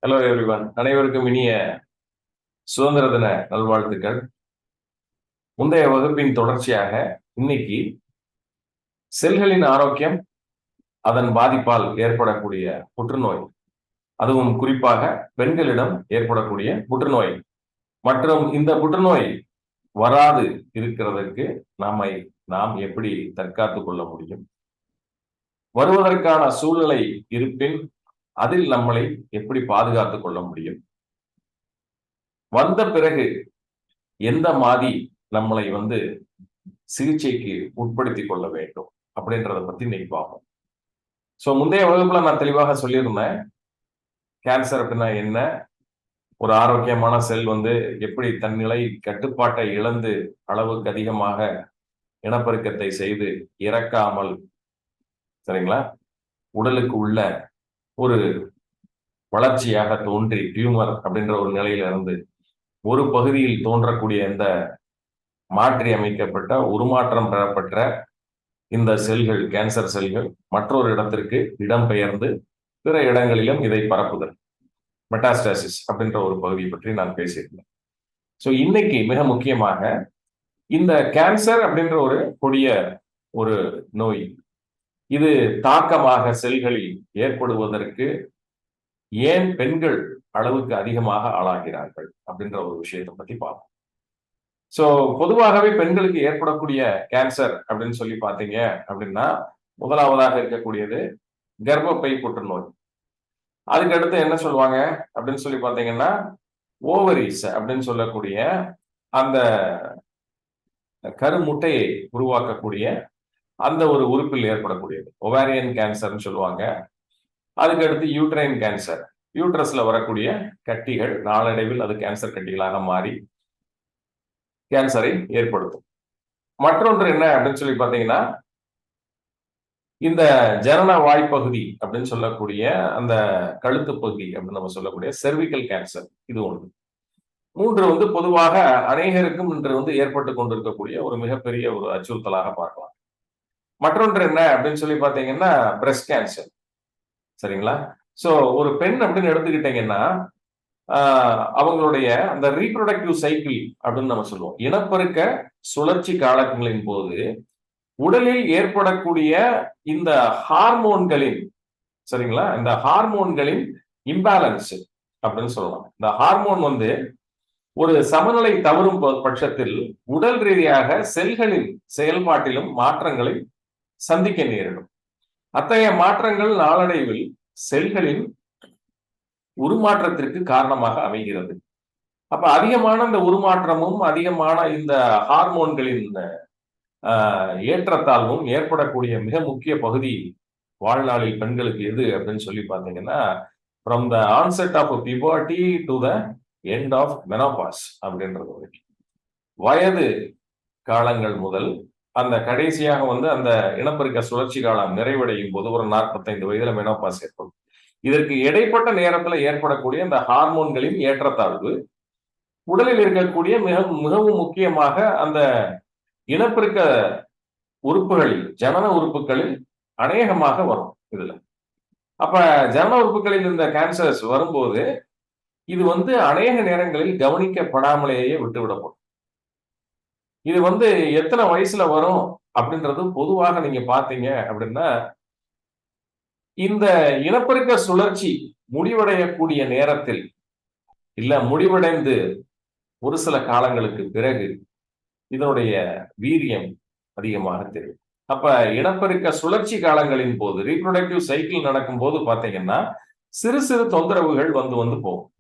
Hello everyone, அனைவருக்கும் இனிய சுதந்திர தின நல்வாழ்த்துக்கள். முந்தைய வகுப்பின் தொடர்ச்சியாக இன்னைக்கு செல்களின் ஆரோக்கியம், அதன் பாதிப்பால் ஏற்படக்கூடிய புற்றுநோய், அதுவும் குறிப்பாக பெண்களிடம் ஏற்படக்கூடிய புற்றுநோய் மற்றும் இந்த புற்றுநோய் வராது இருக்கிறதற்கு நாம் எப்படி தற்காத்துக் கொள்ள முடியும், வருவதற்கான சூழ்நிலை இருப்பின் அதில் நம்மளை எப்படி பாதுகாத்துக் கொள்ள முடியும், வந்த பிறகு எந்த மாதிரி நம்மளை சிகிச்சைக்கு உட்படுத்திக் கொள்ள வேண்டும் அப்படின்றத பத்தி இன்னைக்கு பார்ப்போம். ஸோ முந்தைய வகுப்புல நான் தெளிவாக சொல்லியிருந்தேன், கேன்சர் அப்படின்னா என்ன, ஒரு ஆரோக்கியமான செல் எப்படி தன் நிலை கட்டுப்பாட்டை இழந்து அளவுக்கு அதிகமாக இனப்பெருக்கத்தை செய்து இறக்காமல், சரிங்களா, உடலுக்கு உள்ள ஒரு வளர்ச்சியாக தோன்றி டியூமர் அப்படின்ற ஒரு நிலையில இருந்து ஒரு பகுதியில் தோன்றக்கூடிய இந்த மாற்றி அமைக்கப்பட்ட உருமாற்றம் பெறப்பட்ட இந்த செல்கள், கேன்சர் செல்கள் மற்றொரு இடத்திற்கு இடம்பெயர்ந்து பிற இடங்களிலும் இதை பரப்புதல், மெட்டாஸ்டாசிஸ் அப்படின்ற ஒரு பகுதியை பற்றி நான் பேசியிருந்தேன். ஸோ இன்னைக்கு மிக முக்கியமாக இந்த கேன்சர் அப்படின்ற ஒரு கொடிய ஒரு நோய், இது தாக்கமாக செல்களில் ஏற்படுவதற்கு ஏன் பெண்கள் அளவுக்கு அதிகமாக ஆளாகிறார்கள் அப்படின்ற ஒரு விஷயத்தை பத்தி பார்ப்போம். ஸோ பொதுவாகவே பெண்களுக்கு ஏற்படக்கூடிய கேன்சர் அப்படின்னு சொல்லி பார்த்தீங்க அப்படின்னா, முதலாவதாக இருக்கக்கூடியது கர்ப்பப்பை புற்றுநோய். அதுக்கு அடுத்து என்ன சொல்லுவாங்க அப்படின்னு சொல்லி பார்த்தீங்கன்னா, ஓவரிஸ் அப்படின்னு சொல்லக்கூடிய அந்த கருமுட்டையை உருவாக்கக்கூடிய அந்த ஒரு உறுப்பில் ஏற்படக்கூடியது ஒவாரியன் கேன்சர்னு சொல்லுவாங்க. அதுக்கு அடுத்து யூட்ரைன் கேன்சர், யூட்ரஸ்ல வரக்கூடிய கட்டிகள் நாளடைவில் அது கேன்சர் கட்டிகளாக மாறி கேன்சரை ஏற்படுத்தும். மற்றொன்று என்ன அப்படின்னு சொல்லி பார்த்தீங்கன்னா, இந்த ஜனன வாய்ப்பகுதி அப்படின்னு சொல்லக்கூடிய அந்த கழுத்து பகுதி அப்படின்னு நம்ம சொல்லக்கூடிய செர்விக்கல் கேன்சர், இது ஒன்று. மூன்று பொதுவாக அநேகருக்கும் இன்று ஏற்பட்டு கொண்டிருக்கக்கூடிய ஒரு மிகப்பெரிய ஒரு அச்சுறுத்தலாக பார்க்கலாம். மற்றொன்று என்ன அப்படின்னு சொல்லி பார்த்தீங்கன்னா, பிரஸ்ட் கேன்சர். சரிங்களா? சோ ஒரு பெண் அப்படின்னு எடுத்துக்கிட்டீங்கன்னா, அவங்களுடைய அந்த ரீப்ரொடக்டிவ் சைக்கிள் அப்படின்னு நம்ம சொல்லுவோம், இனப்பெருக்க சுழற்சி காலங்களின் போது உடலில் ஏற்படக்கூடிய இந்த ஹார்மோன்களின், சரிங்களா, இந்த ஹார்மோன்களின் இம்பேலன்ஸ் அப்படின்னு சொல்லலாம். இந்த ஹார்மோன் ஒரு சமநிலை தவறும் பட்சத்தில் உடல் ரீதியாக செல்களின் செயல்பாட்டிலும் மாற்றங்களை சந்திக்க நேரிடும். அத்தகைய மாற்றங்கள் நாளடைவில் செல்களின் உருமாற்றத்திற்கு காரணமாக அமைகிறது. அப்ப அதிகமான இந்த உருமாற்றமும் அதிகமான இந்த ஹார்மோன்களின் ஏற்றத்தாழ்வும் ஏற்படக்கூடிய மிக முக்கிய பகுதி வாழ்நாளில் பெண்களுக்கு எது அப்படின்னு சொல்லி பார்த்தீங்கன்னா, from the onset of puberty to the end of menopause அப்படின்றது வரைக்கும், வயது காலங்கள் முதல் அந்த கடைசியாக அந்த இனப்பெருக்க சுழற்சி காலம் நிறைவடையும் போது ஒரு 45 வயதுல மெனோபாஸ் ஏற்படும். இதற்கு இடைப்பட்ட நேரத்தில் ஏற்படக்கூடிய இந்த ஹார்மோன்களின் ஏற்றத்தாழ்வு உடலில் இருக்கக்கூடிய மிகவும் முக்கியமாக அந்த இனப்பெருக்க உறுப்புகளில், ஜனன உறுப்புகளில் அநேகமாக வரும். இதுல அப்ப ஜனன உறுப்புகளில் இந்த கேன்சர்ஸ் வரும்போது இது அநேக நேரங்களில் கவனிக்கப்படாமலேயே விட்டுவிடப்படும். இது எத்தனை வயசுல வரும் அப்படின்றது பொதுவாக நீங்க பாத்தீங்க அப்படின்னா, இந்த இனப்பெருக்க சுழற்சி முடிவடையக்கூடிய நேரத்தில், இல்ல முடிவடைந்து ஒரு சில காலங்களுக்கு பிறகு இதனுடைய வீரியம் அதிகமாக தெரியும். அப்ப இனப்பெருக்க சுழற்சி காலங்களின் போது, ரீப்ரொடக்டிவ் சைக்கிள் நடக்கும் போது பாத்தீங்கன்னா சிறு சிறு தொந்தரவுகள் வந்து போகும்.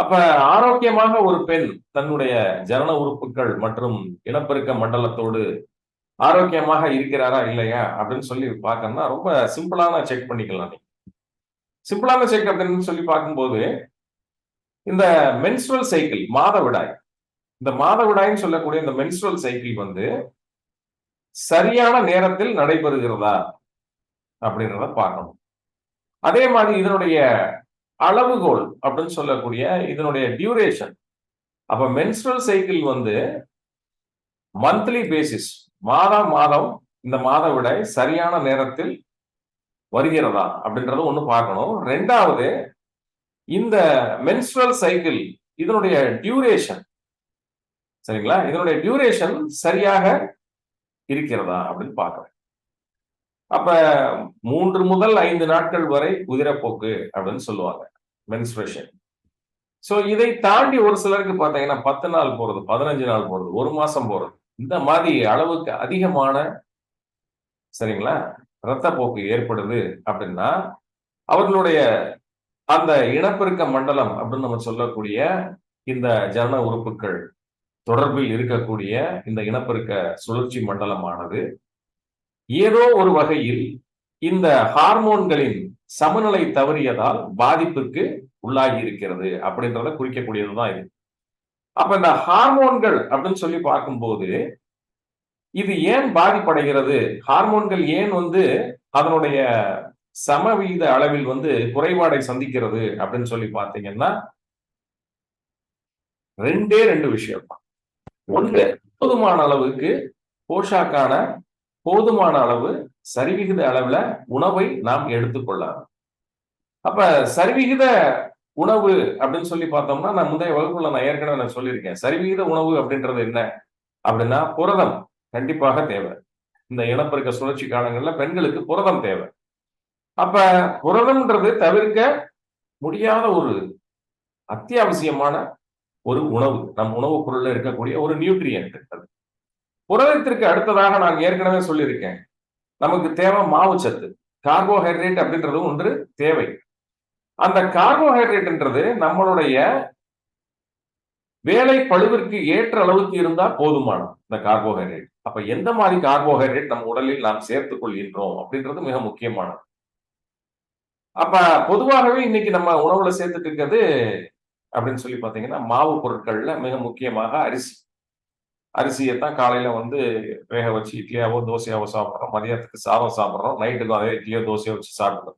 அப்ப ஆரோக்கியமாக ஒரு பெண் தன்னுடைய ஜனன உறுப்புகள் மற்றும் இனப்பெருக்க மண்டலத்தோடு ஆரோக்கியமாக இருக்கிறாரா இல்லையா அப்படின்னு சொல்லி பார்க்கணும்னா ரொம்ப சிம்பிளான செக் பண்ணிக்கலாம். சிம்பிளான செக் அப்படின்னு சொல்லி பார்க்கும்போது, இந்த மென்ஸ்ட்ரல் சைக்கிள், மாதவிடாய், இந்த மாதவிடாய்ன்னு சொல்லக்கூடிய இந்த மென்ஸ்ட்ரல் சைக்கிள் சரியான நேரத்தில் நடைபெறுகிறதா அப்படின்றத பார்க்கணும். அதே மாதிரி இதனுடைய அளவுகோல் அப்படின்னு சொல்லக்கூடிய இதனுடைய டியூரேஷன், அப்ப மென்ஸ்ட்ரல் சைக்கிள் மந்த்லி பேசிஸ், மாதம் இந்த மாதவிடாய் சரியான நேரத்தில் வருகிறதா அப்படின்றத ஒண்ணு பார்க்கணும். ரெண்டாவது, இந்த மென்ஸ்ட்ரல் சைக்கிள் இதனுடைய டியூரேஷன், சரிங்களா, இதனுடைய டியூரேஷன் சரியாக இருக்கிறதா அப்படின்னு பார்க்கிறேன். அப்ப 3 முதல் 5 நாட்கள் வரை உதிரப்போக்கு அப்படின்னு சொல்லுவாங்க மென்ஸ்ட்ரேஷன். சோ இதை தாண்டி ஒரு சிலருக்கு பாத்தீங்கன்னா 10 நாள் போறது, 15 நாள் போறது, 1 மாசம் போறது, இந்த மாதிரி அளவுக்கு அதிகமான, சரிங்களா, இரத்தப்போக்கு ஏற்படுது அப்படின்னா அவர்களுடைய அந்த இனப்பெருக்க மண்டலம் அப்படின்னு நம்ம சொல்லக்கூடிய இந்த ஜனன உறுப்புகள் தொடர்பில் இருக்கக்கூடிய இந்த இனப்பெருக்க சுழற்சி மண்டலமானது ஏதோ ஒரு வகையில் இந்த ஹார்மோன்களின் சமநிலை தவறியதால் பாதிப்புக்கு உள்ளாகி இருக்கிறது அப்படின்றத குறிக்கக்கூடியதுதான் இது. அப்ப இந்த ஹார்மோன்கள் அப்படின்னு சொல்லி பார்க்கும்போது இது ஏன் பாதிப்படைகிறது, ஹார்மோன்கள் ஏன் அதனுடைய சமவீத அளவில் குறைபாடை சந்திக்கிறது அப்படின்னு சொல்லி பார்த்தீங்கன்னா 2 விஷயம் தான். ஒன்று, போதுமான அளவுக்கு போஷாக்கான போதுமான அளவு சரிவிகித அளவுல உணவை நாம் எடுத்துக்கொள்ளலாம். அப்ப சரிவிகித உணவு அப்படின்னு சொல்லி பார்த்தோம்னா, நான் முந்தைய வகுப்புல நான் ஏற்கனவே சொல்லியிருக்கேன். சரிவிகித உணவு அப்படின்றது என்ன அப்படின்னா, புரதம் கண்டிப்பாக தேவை. இந்த இனப்பெருக்க சுழற்சி காலங்கள்ல பெண்களுக்கு புரதம் தேவை. அப்ப புரதம்ன்றது தவிர்க்க முடியாத ஒரு அத்தியாவசியமான ஒரு உணவு, நம் உணவுப் பொருள்ல இருக்கக்கூடிய ஒரு நியூட்ரியன்ட் அது. புரதத்திற்கு அடுத்ததாக நான் ஏற்கனவே சொல்லியிருக்கேன், நமக்கு தேவை மாவுச்சத்து, கார்போஹைட்ரேட் அப்படின்றது ஒன்று தேவை. அந்த கார்போஹைட்ரேட்ன்றது நம்மளுடைய வேலை பளுவிற்கு ஏற்ற அளவுக்கு இருந்தா போதுமானது இந்த கார்போஹைட்ரேட். அப்ப எந்த மாதிரி கார்போஹைட்ரேட் நம்ம உடலில் நாம் சேர்த்துக் கொள்கின்றோம் அப்படின்றது மிக முக்கியமானது. அப்ப பொதுவாகவே இன்னைக்கு நம்ம உணவுல சேர்த்துட்டு இருக்கிறது அப்படின்னு சொல்லி பாத்தீங்கன்னா, மாவு பொருட்கள்ல மிக முக்கியமாக அரிசி. அரிசியைத்தான் காலையில வேக வச்சு இட்லியாவோ தோசையாவோ சாப்பிடுறோம், மதியத்துக்கு சாதம் சாப்பிடுறோம், நைட்டுக்கும் அதே இட்லியோ தோசையோ வச்சு சாப்பிடுறோம்.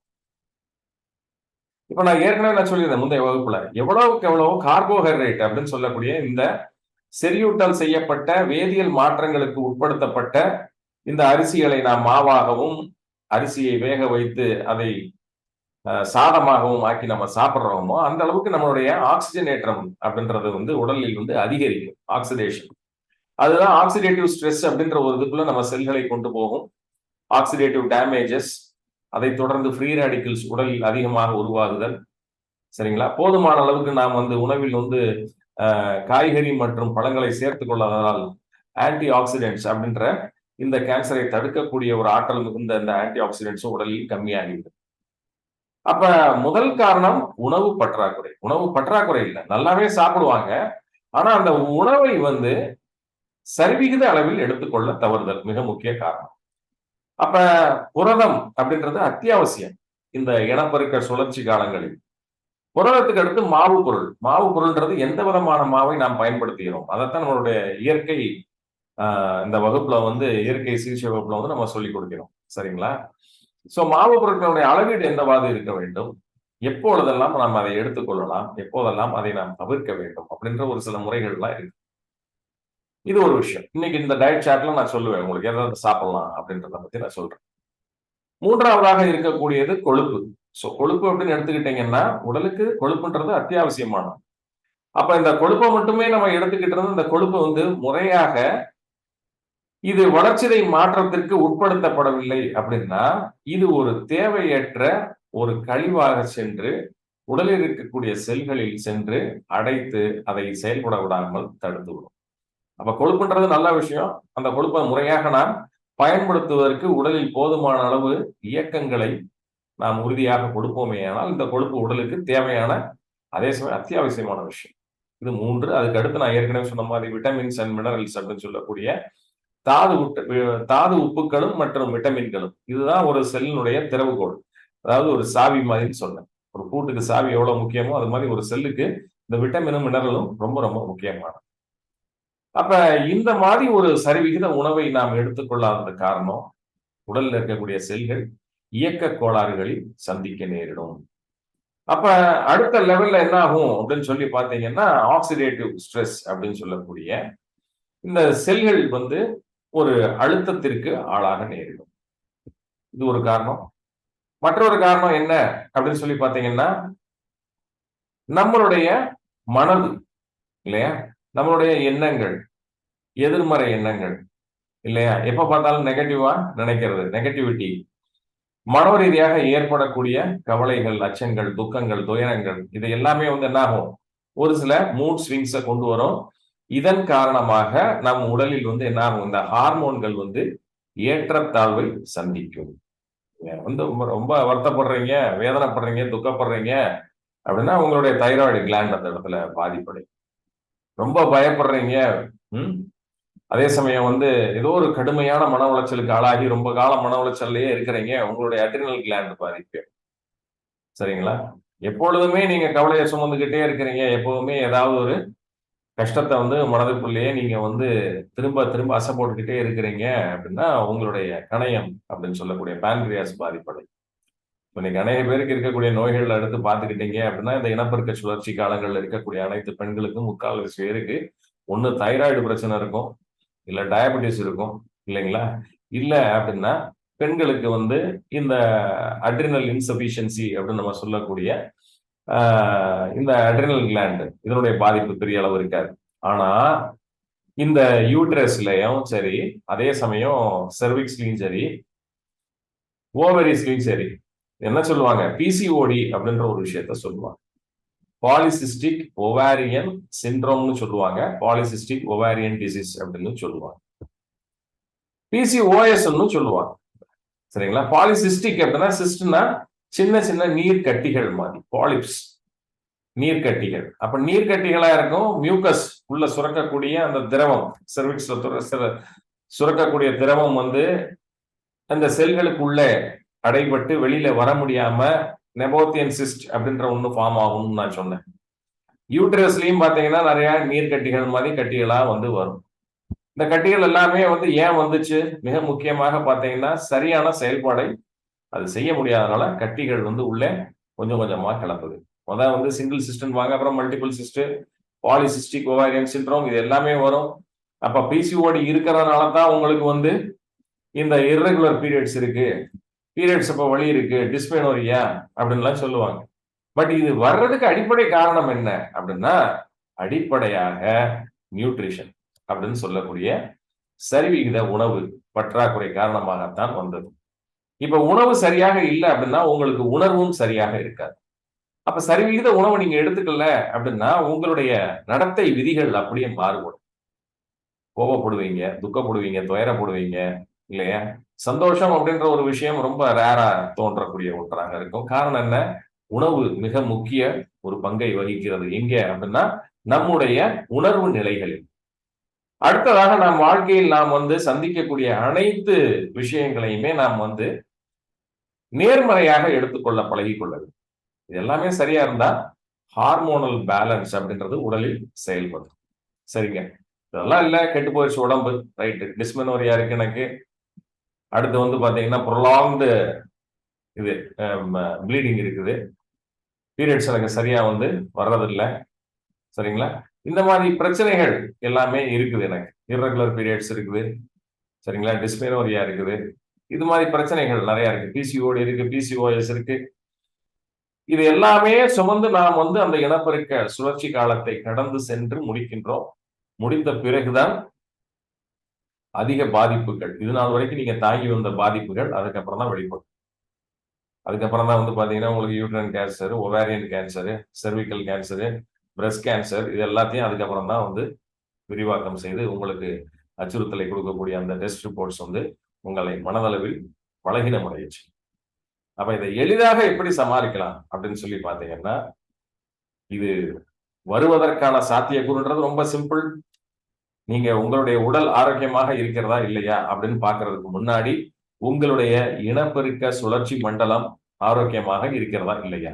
இப்ப நான் ஏற்கனவே சொல்லியிருந்தேன் முந்தைய வகுப்புல, எவ்வளவுக்கு எவ்வளவு கார்போஹைட்ரேட் அப்படின்னு சொல்லக்கூடிய இந்த செறிவூட்டல் செய்யப்பட்ட வேதியியல் மாற்றங்களுக்கு உட்படுத்தப்பட்ட இந்த அரிசிகளை நாம் மாவாகவும் அரிசியை வேக வைத்து அதை சாதமாகவும் ஆக்கி நம்ம சாப்பிடுறோமோ அந்த அளவுக்கு நம்மளுடைய ஆக்சிஜனேற்றம் அப்படின்றது உடலில் அதிகரிக்கும், ஆக்சிடேஷன். அதுதான் ஆக்சிடேட்டிவ் ஸ்ட்ரெஸ் அப்படின்ற ஒரு இதுக்குள்ள நம்ம செல்களை கொண்டு போகும். ஆக்சிடேட்டிவ் டேமேஜஸ், அதை தொடர்ந்து ஃப்ரீ ரேடிக்கல்ஸ் உடலில் அதிகமாக உருவாகுதல், சரிங்களா. போதுமான அளவுக்கு நாம் உணவில் காய்கறி மற்றும் பழங்களை சேர்த்துக் கொள்ளாததால் ஆன்டி ஆக்சிடென்ட்ஸ் அப்படின்ற இந்த கேன்சரை தடுக்கக்கூடிய ஒரு ஆற்றல் மிகுந்த இந்த ஆன்டி ஆக்சிடென்ட்ஸும் உடலில் கம்மியாகிறது. அப்ப முதல் காரணம் உணவு பற்றாக்குறை. உணவு பற்றாக்குறை இல்லை, நல்லாவே சாப்பிடுவாங்க, ஆனா அந்த உணவை சரிவிகித அளவில் எடுத்துக்கொள்ள தவறுதல் மிக முக்கிய காரணம். அப்ப புரதம் அப்படின்றது அத்தியாவசியம் இந்த இனப்பெருக்க சுழற்சி காலங்களில். புரதத்துக்கு அடுத்து மாவு பொருள். மாவு பொருள்ன்றது எந்த விதமான மாவை நாம் பயன்படுத்துகிறோம், அதைத்தான் நம்மளுடைய இயற்கை இந்த வகுப்புல இயற்கை சிகிச்சை வகுப்புல நம்ம சொல்லிக் கொடுக்கிறோம், சரிங்களா. சோ மாவு பொருட்களுடைய அளவீடு என்னவாக இருக்க வேண்டும், எப்பொழுதெல்லாம் நாம் அதை எடுத்துக்கொள்ளலாம், எப்போதெல்லாம் அதை நாம் தவிர்க்க வேண்டும் அப்படின்ற ஒரு சில முறைகள்லாம் இருக்கு. இது ஒரு விஷயம். இன்னைக்கு இந்த டயட் சார்ட்ல நான் சொல்லுவேன் உங்களுக்கு எதாவது சாப்பிடலாம் அப்படின்றத பத்தி நான் சொல்றேன். 3வதாக இருக்கக்கூடியது கொழுப்பு. சோ கொழுப்பு அப்படின்னு எடுத்துக்கிட்டீங்கன்னா உடலுக்கு கொழுப்புன்றது அத்தியாவசியமானது. அப்ப இந்த கொழுப்பை மட்டுமே நம்ம எடுத்துக்கிட்டு இருந்து இந்த கொழுப்பு முறையாக இது வளர்ச்சிதை மாற்றத்திற்கு உட்படுத்தப்படவில்லை அப்படின்னா இது ஒரு தேவையற்ற ஒரு கழிவாக சென்று உடலில் இருக்கக்கூடிய செல்களில் சென்று அடைத்து அதை செயல்பட விடாமல் தடுத்து விடும். அப்ப கொழுப்புன்றது நல்ல விஷயம். அந்த கொழுப்பை முறையாக நாம் பயன்படுத்துவதற்கு உடலில் போதுமான அளவு இயக்கங்களை நாம் உறுதியாக கொடுப்போமே ஆனால் இந்த கொழுப்பு உடலுக்கு தேவையான, அதே சமயம் அத்தியாவசியமான விஷயம். இது 3. அதுக்கு அடுத்து நான் ஏற்கனவே சொன்ன மாதிரி விட்டமின்ஸ் அண்ட் மினரல்ஸ் அப்படின்னு சொல்லக்கூடிய தாது உப்புக்களும் மற்றும் விட்டமின்களும். இதுதான் ஒரு செல்லினுடைய திறவுகோல். அதாவது ஒரு சாவி மாதிரி சொன்னேன். ஒரு பூட்டுக்கு சாவி எவ்வளவு முக்கியமோ அது மாதிரி ஒரு செல்லுக்கு இந்த விட்டமினும் மினரலும் ரொம்ப ரொம்ப முக்கியமானது. அப்ப இந்த மாதிரி ஒரு சரிவிகித உணவை நாம் எடுத்துக்கொள்ளாத காரணம் உடல்ல இருக்கக்கூடிய செல்கள் இயக்க கோளாறுகளில் சந்திக்க நேரிடும். அப்ப அடுத்த லெவல்ல என்ன ஆகும் அப்படின்னு சொல்லி பாத்தீங்கன்னா ஆக்சிடேட்டிவ் ஸ்ட்ரெஸ் அப்படின்னு சொல்லக்கூடிய இந்த செல்கள் ஒரு அழுத்தத்திற்கு ஆளாக நேரிடும். இது ஒரு காரணம். மற்றொரு காரணம் என்ன அப்படின்னு சொல்லி பாத்தீங்கன்னா நம்மளுடைய மனது இல்லையா, நம்மளுடைய எண்ணங்கள், எதிர்மறை எண்ணங்கள் இல்லையா, எப்ப பார்த்தாலும் நெகட்டிவா நினைக்கிறது, நெகட்டிவிட்டி, மனோ ரீதியாக ஏற்படக்கூடிய கவலைகள், அச்சங்கள், துக்கங்கள், துயரங்கள், இது எல்லாமே என்ன ஆகும், ஒரு சில மூட் ஸ்விங்ஸை கொண்டு வரும். இதன் காரணமாக நம் உடலில் என்ன ஆகும், இந்த ஹார்மோன்கள் ஏற்றத்தாழ்வை சந்திக்கும். ரொம்ப வருத்தப்படுறீங்க, வேதனைப்படுறீங்க, துக்கப்படுறீங்க அப்படின்னா உங்களுடைய தைராய்டு கிளாண்ட் அந்த இடத்துல பாதிப்படையும். ரொம்ப பயப்படுறீங்க, அதே சமயம் ஏதோ ஒரு கடுமையான மன உளைச்சலுக்கு ஆளாகி ரொம்ப காலம் மன உளைச்சல்லையே இருக்கிறீங்க, உங்களுடைய அட்ரினல் கிளாண்ட் பாதிப்பு. சரிங்களா? எப்பொழுதுமே நீங்க கவலையை சுமந்துகிட்டே இருக்கிறீங்க, எப்பவுமே ஏதாவது ஒரு கஷ்டத்தை மனதுக்குள்ளேயே நீங்க திரும்ப திரும்ப அசை போட்டுக்கிட்டே இருக்கிறீங்க அப்படின்னா உங்களுடைய கணையம் அப்படின்னு சொல்லக்கூடிய பான்கிரியாஸ் பாதிப்படை. இன்னைக்கு அநேக பேருக்கு இருக்கக்கூடிய நோய்கள் எடுத்து பார்த்துக்கிட்டீங்க அப்படின்னா இந்த இனப்பெருக்க சுழற்சி காலங்களில் இருக்கக்கூடிய அனைத்து பெண்களுக்கும் 3/4 பேருக்கு ஒண்ணு தைராய்டு பிரச்சனை இருக்கும், இல்ல டயபெட்டிஸ் இருக்கும் இல்லைங்களா, இல்ல அப்படின்னா பெண்களுக்கு இந்த அட்ரினல் இன்சபிஷியன்சி அப்படின்னு நம்ம சொல்லக்கூடிய இந்த அட்ரினல் கிளாண்ட் இதனுடைய பாதிப்பு பெரிய அளவு இருக்காது. ஆனா இந்த யூட்ரஸ்லயும் சரி, அதே சமயம் செர்விக்ஸ்லயும் சரி, ஓவரிஸ்லயும் சரி என்ன சொல்லுவாங்க, பிசிஓடி அப்படின்ற ஒரு விஷயத்த சொல்லுவாங்க. பாலிசிஸ்டிக் ஒவாரியன் சிண்ட்ரோம்னு சொல்லுவாங்க, பாலிசிஸ்டிக் ஒவாரியன் டிசீஸ் அப்படின்னு சொல்லுவாங்க, பிசிஓஎஸ் சொல்லுவாங்க. சரிங்களா? பாலிசிஸ்டிக் அப்படின்னா சிஸ்ட்னா சின்ன சின்ன நீர் கட்டிகள் மாதிரி, பாலிப்ஸ் நீர்க்கட்டிகள். அப்ப நீர்க்கட்டிகளா இருக்கும், மியூக்கஸ் உள்ள சுரக்கக்கூடிய அந்த திரவம், செர்விக்ஸ்ல சுரக்கக்கூடிய திரவம் அந்த செல்களுக்குள்ள அடைபட்டு வெளியில வர முடியாம நெபோத்தியன் சிஸ்ட் அப்படின்ற ஒண்ணு ஃபார்ம் ஆகும்னு நான் சொன்னேன். யூட்ரஸ்லயும் பாத்தீங்கன்னா நிறைய நீர்க்கட்டிகள் மாதிரி கட்டிகளா வரும். இந்த கட்டிகள் எல்லாமே ஏன் வந்துச்சு, மிக முக்கியமாக பாத்தீங்கன்னா சரியான செயல்பாடை அது செய்ய முடியாதனால கட்டிகள் உள்ளே கொஞ்சம் கொஞ்சமா கிளம்புது. முதல் சிங்கிள் சிஸ்டன் வாங்க, அப்புறம் மல்டிபிள் சிஸ்ட், பாலிசிஸ்டிக் ஓவாரியன் சிண்ட்ரோம், இது எல்லாமே வரும். அப்ப பிசிஓடி இருக்கிறதுனால தான் உங்களுக்கு இந்த இர்ரெகுலர் பீரியட்ஸ் இருக்கு, பீரியட்ஸ் அப்ப வலி இருக்கு, டிஸ்மெனோரியா அப்படின்லாம் சொல்லுவாங்க. பட் இது வர்றதுக்கு அடிப்படை காரணம் என்ன அப்படின்னா, அடிப்படையாக நியூட்ரிஷன் அப்படின்னு சொல்லக்கூடிய சரிவிகித உணவு பற்றாக்குறை காரணமாகத்தான் வந்தது. இப்ப உணவு சரியாக இல்லை அப்படின்னா உங்களுக்கு உணர்வும் சரியாக இருக்காது. அப்ப சரிவிகித உணவு நீங்க எடுத்துக்கல அப்படின்னா உங்களுடைய நடத்தை விதிகள் அப்படியே மாறுபடும். கோபப்படுவீங்க, துக்கப்படுவீங்க, துயரப்படுவீங்க இல்லையா? சந்தோஷம் அப்படின்ற ஒரு விஷயம் ரொம்ப ரேரா தோன்றக்கூடிய ஒன்றாக இருக்கும். காரணம் என்ன? உணவு மிக முக்கிய ஒரு பங்கை வகிக்கிறது. எங்க அப்படின்னா நம்முடைய உணர்வு நிலைகளில். அடுத்ததாக நாம் வாழ்க்கையில் நாம் சந்திக்கக்கூடிய அனைத்து விஷயங்களையுமே நாம் நேர்மறையாக எடுத்துக்கொள்ள பழகிக் கொள்ள வேண்டும். இது எல்லாமே சரியா இருந்தா ஹார்மோனல் பேலன்ஸ் அப்படின்றது உடலில் செயல்படும். சரிங்க, இதெல்லாம் இல்ல, கெட்டு போயிடுச்சு உடம்பு, ரைட்டு, டிஸ்மெனோரியா இருக்கு எனக்கு, அடுத்து பாத்தீங்கன்னா ப்ரொலாங்டு இது ப்ளீடிங் இருக்குது, பீரியட்ஸ் எனக்கு சரியா வர்றதில்லை, சரிங்களா, இந்த மாதிரி பிரச்சனைகள் எல்லாமே இருக்குது, எனக்கு இர்ரெகுலர் பீரியட்ஸ் இருக்குது, சரிங்களா, டிஸ்மெனோரியா இருக்குது, இது மாதிரி பிரச்சனைகள் நிறைய இருக்கு, பிசிஓடி இருக்கு, பிசிஓஎஸ் இருக்கு. இது எல்லாமே சுமந்து நாம் அந்த இனப்பெருக்க சுழற்சி காலத்தை கடந்து சென்று முடிக்கின்றோம். முடிந்த பிறகுதான் அதிக பாதிப்புகள், இது நாள் வரைக்கும் நீங்க தாங்கி வந்த பாதிப்புகள் அதுக்கப்புறம் தான் வெளிப்படும். அதுக்கப்புறம் தான் பாத்தீங்கன்னா உங்களுக்கு uterine cancer, ovarian cancer, cervical cancer, breast cancer, இது எல்லாத்தையும் அதுக்கப்புறம் தான் விரிவாக்கம் செய்து உங்களுக்கு அச்சுறுத்தலை கொடுக்கக்கூடிய அந்த டெஸ்ட் ரிப்போர்ட்ஸ் உங்களை மனதளவில் பலகீனமடைச்சு. அப்ப இதை எளிதாக எப்படி சமாளிக்கலாம் அப்படின்னு சொல்லி பாத்தீங்கன்னா, இது வருவதற்கான சாத்தியக்கூறுன்றது ரொம்ப சிம்பிள். நீங்க உங்களுடைய உடல் ஆரோக்கியமாக இருக்கிறதா இல்லையா அப்படின்னு பாக்குறதுக்கு முன்னாடி உங்களுடைய இனப்பெருக்க சுழற்சி மண்டலம் ஆரோக்கியமாக இருக்கிறதா இல்லையா.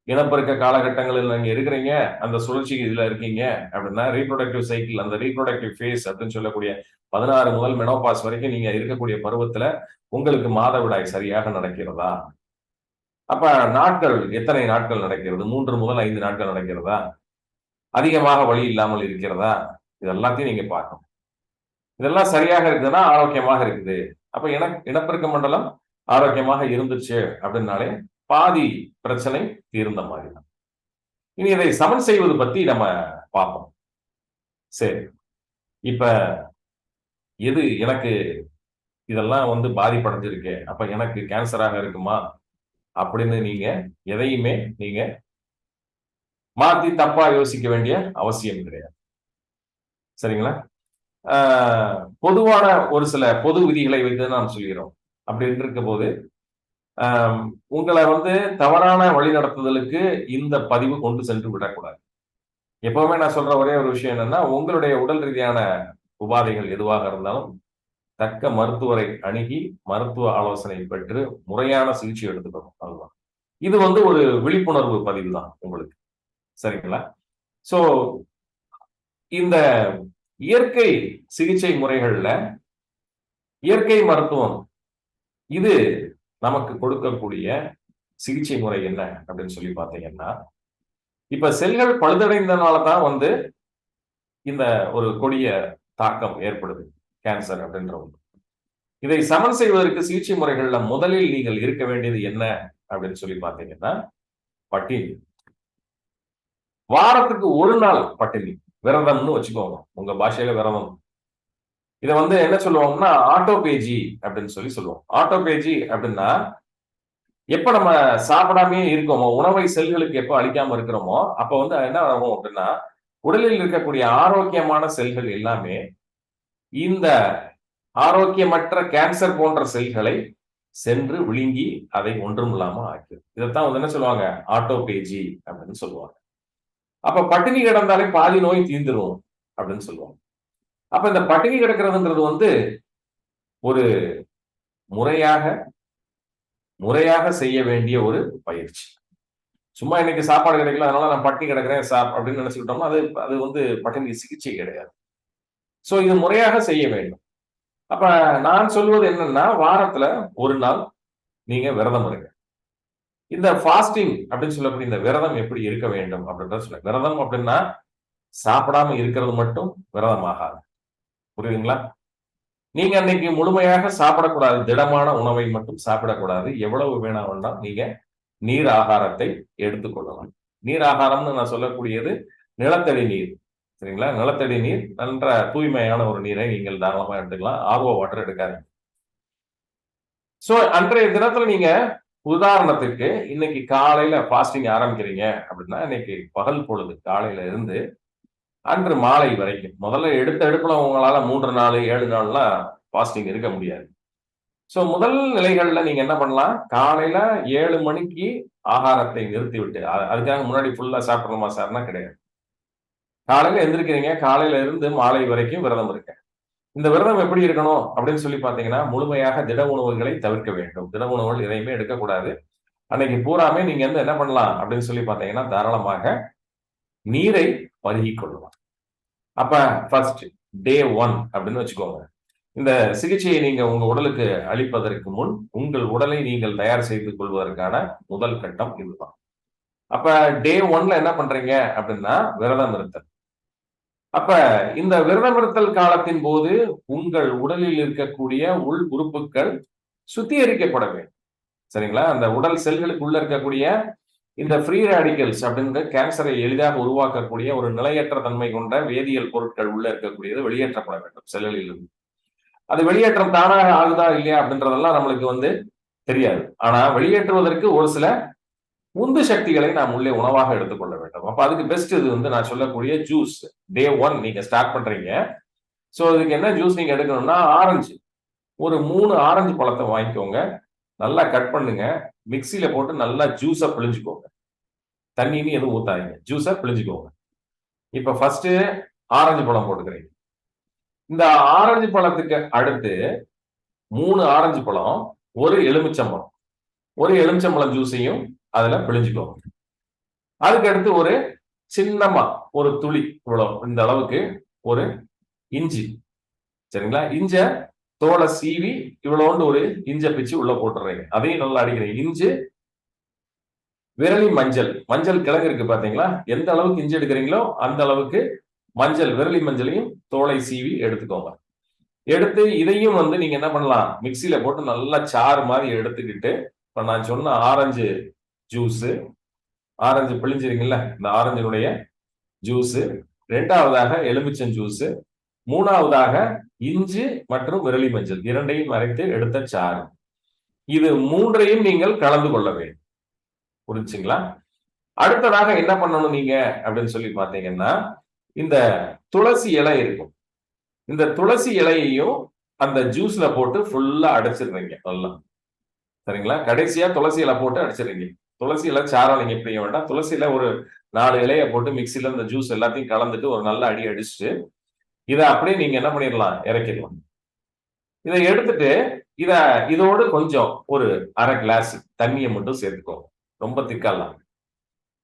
இனப்பெருக்க காலகட்டங்களில் நீங்க இருக்கிறீங்க, அந்த சுழற்சி இதுல இருக்கீங்க அப்படின்னா ரீப்ரொடக்டிவ் சைக்கிள், அந்த ரீப்ரொடக்டிவ் ஃபேஸ் அப்படின்னு சொல்லக்கூடிய 16 முதல் மெனோபாஸ் வரைக்கும் நீங்க இருக்கக்கூடிய பருவத்துல உங்களுக்கு மாதவிடாய் சரியாக நடக்கிறதா? அப்ப நாட்கள் எத்தனை நாட்கள் நடக்கிறது? 3 முதல் 5 நாட்கள் நடக்கிறதா? அதிகமாக வலி இல்லாமல் இருக்கிறதா? இது எல்லாத்தையும் நீங்க பார்க்கணும். இதெல்லாம் சரியாக இருக்குதுன்னா ஆரோக்கியமாக இருக்குது. அப்ப இனப்பெருக்க மண்டலம் ஆரோக்கியமாக இருந்துச்சு அப்படின்னாலே பாதி பிரச்சனை தீர்ந்த மாதிரி தான். இனி இதை சமன் செய்வது பத்தி நம்ம பார்ப்போம். சரி, இப்ப எது எனக்கு இதெல்லாம் வந்து பாதிப்படைஞ்சிருக்கு, அப்ப எனக்கு கேன்சராக இருக்குமா அப்படின்னு நீங்க எதையுமே நீங்க மாத்தி தப்பா யோசிக்க வேண்டிய அவசியம் கிடையாது. சரிங்களா? பொதுவான ஒரு சில பொது விதிகளை வைத்து நாம் சொல்கிறோம். அப்படி இருக்கும் போது உங்களை வந்து தவறான வழிநடத்துதலுக்கு இந்த பதிவு கொண்டு சென்று விடக்கூடாது. எப்பவுமே நான் சொல்ற ஒரே ஒரு விஷயம் என்னன்னா, உங்களுடைய உடல் ரீதியான உபாதைகள் எதுவாக இருந்தாலும் தக்க மருத்துவரை அணுகி மருத்துவ ஆலோசனை பெற்று முறையான சிகிச்சை எடுத்துக்கணும். அதுதான். இது வந்து ஒரு விழிப்புணர்வு பதிவு தான் உங்களுக்கு. சரிங்களா? சோ இந்த இயற்கை சிகிச்சை முறைகள்ல இயற்கை மருத்துவம் இது நமக்கு கொடுக்கக்கூடிய சிகிச்சை முறை என்ன அப்படின்னு சொல்லி பார்த்தீங்கன்னா, இப்ப செல்கள் பழுதடைந்தனால தான் வந்து இந்த ஒரு கொடிய தாக்கம் ஏற்படுது. கேன்சர் அப்படின்ற ஒன்று. இதை சமன் செய்வதற்கு சிகிச்சை முறைகள்ல முதலில் நீங்கள் இருக்க வேண்டியது என்ன அப்படின்னு சொல்லி பார்த்தீங்கன்னா, பட்டினி. வாரத்துக்கு ஒரு நாள் பட்டினி. விரதம்னு வச்சுக்கோங்க. உங்க பாஷையில விரதம். இத வந்து என்ன சொல்லுவோம்னா, ஆட்டோபேஜி அப்படின்னு சொல்லி சொல்லுவோம். ஆட்டோபேஜி அப்படின்னா, எப்ப நம்ம சாப்பிடாமயே இருக்கோமோ, உணவை செல்களுக்கு எப்ப அளிக்காம இருக்கிறோமோ, அப்ப வந்து என்ன ஆகும் அப்படின்னா, உடலில் இருக்கக்கூடிய ஆரோக்கியமான செல்கள் எல்லாமே இந்த ஆரோக்கியமற்ற கேன்சர் போன்ற செல்களை சென்று விழுங்கி அதை ஒன்றுமில்லாம ஆக்கிடும். இதைத்தான் வந்து என்ன சொல்லுவாங்க, ஆட்டோபேஜி அப்படின்னு சொல்லுவாங்க. அப்ப பட்டினி கிடந்தாலே பாதி நோய் தீந்துரும் அப்படின்னு சொல்லுவாங்க. அப்ப இந்த பட்டினி கிடக்கிறதுன்றது வந்து ஒரு முறையாக முறையாக செய்ய வேண்டிய ஒரு பயிற்சி. சும்மா இன்னைக்கு சாப்பாடு கிடைக்கல அதனால நான் பட்டினி கிடக்கிறேன் அப்படின்னு நினைச்சுக்கிட்டோம்னா அது அது வந்து பட்டினி சிகிச்சை கிடையாது. சோ இது முறையாக செய்ய வேண்டும். அப்ப நான் சொல்வது என்னன்னா, வாரத்துல ஒரு நாள் நீங்க விரதம் இருங்க. இந்த ஃபாஸ்டிங் அப்படின்னு சொல்லக்கூடிய இந்த விரதம் எப்படி இருக்க வேண்டும் அப்படின்றத சொல்ல. விரதம் அப்படின்னா சாப்பிடாம இருக்கிறது மட்டும் விரதம் ஆகாது. புரியுதுங்களா? நீங்க அன்னைக்கு முழுமையாக சாப்பிடக்கூடாது. திடமான உணவை மட்டும் சாப்பிடக்கூடாது. எவ்வளவு வேணாலும் நீங்க நீர் ஆகாரத்தை எடுத்துக்கொள்ளலாம். நீர் ஆகாரம்னு நான் சொல்லக்கூடியது நிலத்தடி நீர். சரிங்களா? நிலத்தடி நீர் நன்ற தூய்மையான ஒரு நீரை நீங்கள் தாராளமா எடுத்துக்கலாம். ஆர்ஓ வாட்டர் எடுக்காதீங்க. சோ அன்றைய தினத்துல நீங்க உதாரணத்துக்கு இன்னைக்கு காலையில ஃபாஸ்டிங் ஆரம்பிக்கிறீங்க அப்படின்னா, இன்னைக்கு பகல் பொழுது காலையில இருந்து அன்று மாலை வரைக்கும். முதல்ல எடுத்த எடுப்புல உங்களால 3 நாள், 7 நாள்லாம் ஃபாஸ்டிங் இருக்க முடியாது. சோ முதல் நிலைகள்ல நீங்க என்ன பண்ணலாம்? காலையில 7 மணிக்கு ஆகாரத்தை நிறுத்திவிட்டு, அதுக்காக முன்னாடி ஃபுல்லா சாப்பிடணுமா சார்னா கிடையாது. காலையில எந்திரிக்கிறீங்க, காலையில இருந்து மாலை வரைக்கும் விரதம் இருங்க. இந்த விரதம் எப்படி இருக்கணும் அப்படின்னு சொல்லி பார்த்தீங்கன்னா, முழுமையாக திட உணவுகளை தவிர்க்க வேண்டும். திட உணவுகள் எதையுமே எடுக்கக்கூடாது. அன்னைக்கு பூராமே நீங்க வந்து என்ன பண்ணலாம் அப்படின்னு சொல்லி பார்த்தீங்கன்னா, தாராளமாக நீரை பருகிக் கொள்ளலாம். அப்ப ஃபர்ஸ்ட் டே 1 அப்படின்னு வச்சுக்கோங்க. இந்த சிகிச்சையை நீங்க உங்க உடலுக்கு அளிப்பதற்கு முன், உங்கள் உடலை நீங்கள் தயார் செய்து கொள்வதற்கான முதல் கட்டம் இதுதான். அப்ப டே 1ல என்ன பண்றீங்க அப்படின்னா, விரதம் இருத்தல். அப்ப இந்த விரதம் இருத்தல் காலத்தின் போது உங்கள் உடலில் இருக்கக்கூடிய உள் உறுப்புகள் சுத்திகரிக்கப்பட வேண்டும். சரிங்களா? அந்த உடல் செல்களுக்கு உள்ள இருக்கக்கூடிய இந்த ஃப்ரீ ரேடிக்கல்ஸ் அப்படின்ற கேன்சரை எளிதாக உருவாக்கக்கூடிய ஒரு நிலையற்ற தன்மை கொண்ட வேதியியல் பொருட்கள் உள்ள இருக்கக்கூடியது வெளியேற்றப்பட வேண்டும் செல்களில் இருந்து. அது வெளியேற்றம் தானாக ஆகுதா இல்லையா அப்படின்றதெல்லாம் நம்மளுக்கு வந்து தெரியாது. ஆனா வெளியேற்றுவதற்கு ஒரு சில உந்து சக்திகளை நாம் உள்ளே உணவாக எடுத்துக்கொள்ள வேண்டும். அப்ப அதுக்கு பெஸ்ட் இது வந்து நான் சொல்லக்கூடிய ஜூஸ். டே 1 நீங்க ஸ்டார்ட் பண்றீங்க. சோ இதுக்கு என்ன ஜூஸ் நீங்க எடுக்கணும்னா, ஆரஞ்சு. ஒரு 3 ஆரஞ்சு பழத்த வாங்கிக்கோங்க. நல்லா கட் பண்ணுங்க. மிக்ஸியில போட்டு நல்லா ஜூஸா பிழிஞ்சுக்கோங்க. தண்ணின்னு எதுவும் ஊத்தாதீங்க. ஜூஸா பிழிஞ்சுக்கோங்க. இப்ப ஃபர்ஸ்ட் ஆரஞ்சு பழம் போட்டுக்கிறீங்க. இந்த ஆரஞ்சு பழத்துக்கு அடுத்து 3 ஆரஞ்சு பழம், 1 எலுமிச்சம்பழம். 1 எலுமிச்சம்பழம் ஜூஸையும் அதுல பிழிஞ்சுக்கோங்க. அதுக்கு அடுத்து ஒரு சின்னமா ஒரு துளி இவ்வளவு இந்த அளவுக்கு ஒரு இஞ்சி. சரிங்களா? இஞ்ச தோலை சீவி இவ்வளோண்டு ஒரு இஞ்ச பிச்சு உள்ள போட்டுறீங்க. அதையும் நல்லா அடிக்கிறீங்க. இஞ்சு, விரலி மஞ்சள். மஞ்சள் கிழங்கு இருக்கு பாத்தீங்களா? எந்த அளவுக்கு இஞ்சி எடுக்கிறீங்களோ அந்த அளவுக்கு மஞ்சள், விரலி மஞ்சளையும் தோலை சீவி எடுத்துக்கோங்க. எடுத்து இதையும் வந்து நீங்க என்ன பண்ணலாம்? மிக்ஸியில போட்டு நல்லா சாறு மாதிரி எடுத்துக்கிட்டு, இப்ப நான் சொன்ன ஆரஞ்சு ஜூஸ், ஆரஞ்சு பிழிஞ்சிருங்கல்ல, இந்த ஆரஞ்சினுடைய ஜூஸ், 2வதாக எலுமிச்சம் ஜூஸ், 3வதாக இஞ்சி மற்றும் விரலி மஞ்சள் இரண்டையும் அரைத்து எடுத்த சாறு. இது 3ஐயும் நீங்கள் கலந்து கொள்ள வேண்டும். புரிஞ்சுங்களா? அடுத்ததாக என்ன பண்ணணும் நீங்க அப்படின்னு சொல்லி பாத்தீங்கன்னா, இந்த துளசி இலை இருக்கும். இந்த துளசி இலையையும் அந்த ஜூஸ்ல போட்டு ஃபுல்லா அடைச்சிடுறீங்க நல்லா. சரிங்களா? கடைசியா துளசி இலை போட்டு அடிச்சிடுறீங்க. துளசி இலை சாரம் நீங்க பிடிக்க வேண்டாம். துளசி இலை ஒரு 4 இலைய போட்டு மிக்ஸில இந்த ஜூஸ் எல்லாத்தையும் கலந்துட்டு ஒரு நல்ல அடி அடிச்சுட்டு, இத அப்படியே நீங்க என்ன பண்ணிடலாம், இறக்கிடலாம். இதை எடுத்துட்டு இத இதோடு கொஞ்சம் ஒரு 1/2 கிளாஸ் தண்ணிய மட்டும் சேர்த்துக்கோங்க. ரொம்ப திக்காலாம்.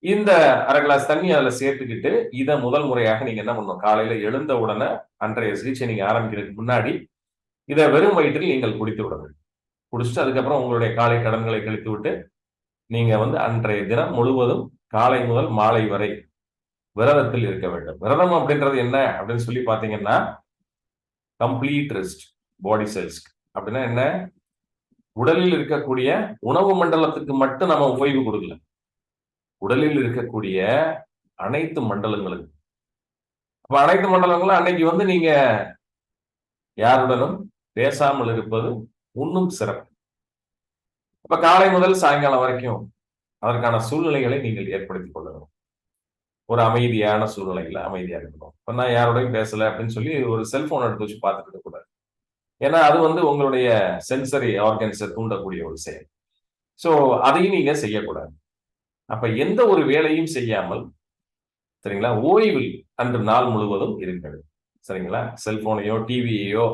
இந்த 1/2 கிளாஸ் தண்ணி அதுல சேர்த்துக்கிட்டு, இத முதல் முறையாக நீங்க என்ன பண்ணணும், காலையில எழுந்த உடனே அன்றைய சிகிச்சை நீங்க ஆரம்பிக்கிறதுக்கு முன்னாடி, இத வெறும் வயிற்றில் நீங்கள் குடித்து விட வேண்டும். குடிச்சுட்டு அதுக்கப்புறம் உங்களுடைய காலை கடன்களை கழித்துவிட்டு, நீங்க வந்து அன்றைய தினம் முழுவதும் காலை முதல் மாலை வரை விரதத்தில் இருக்க வேண்டும். விரதம் அப்படின்றது என்ன அப்படின்னு சொல்லி பாத்தீங்கன்னா, கம்ப்ளீட் ரெஸ்ட் பாடி செல்ஸ். அப்படின்னா என்ன? உடலில் இருக்கக்கூடிய உணவு மண்டலத்துக்கு மட்டும் நம்ம ஓய்வு கொடுக்கல. உடலில் இருக்கக்கூடிய அனைத்து மண்டலங்களுக்கும். அப்ப அனைத்து மண்டலங்களும் அன்னைக்கு வந்து நீங்க யாருடனும் பேசாமல் இருப்பது இன்னும் சிறப்பு. அப்ப காலை முதல் சாயங்காலம் வரைக்கும் அதற்கான சூழ்நிலைகளை நீங்கள் ஏற்படுத்திக் கொள்ளணும். ஒரு அமைதியான சூழ்நிலையில அமைதியா இருக்கணும். இப்ப நான் யாரோடையும் பேசல அப்படின்னு சொல்லி ஒரு செல்போன் எடுத்து வச்சு பார்த்துட்டு இருக்க கூடாது. ஏன்னா அது வந்து உங்களுடைய சென்சரி ஆர்கன்ஸை தூண்டக்கூடிய ஒரு செயல். சோ அதையும் நீங்க செய்யக்கூடாது. அப்ப எந்த ஒரு வேலையும் செய்யாமல், சரிங்களா, ஓய்வில் அன்று நாள் முழுவதும் இருங்கள். சரிங்களா? செல்போனையோ டிவியையோ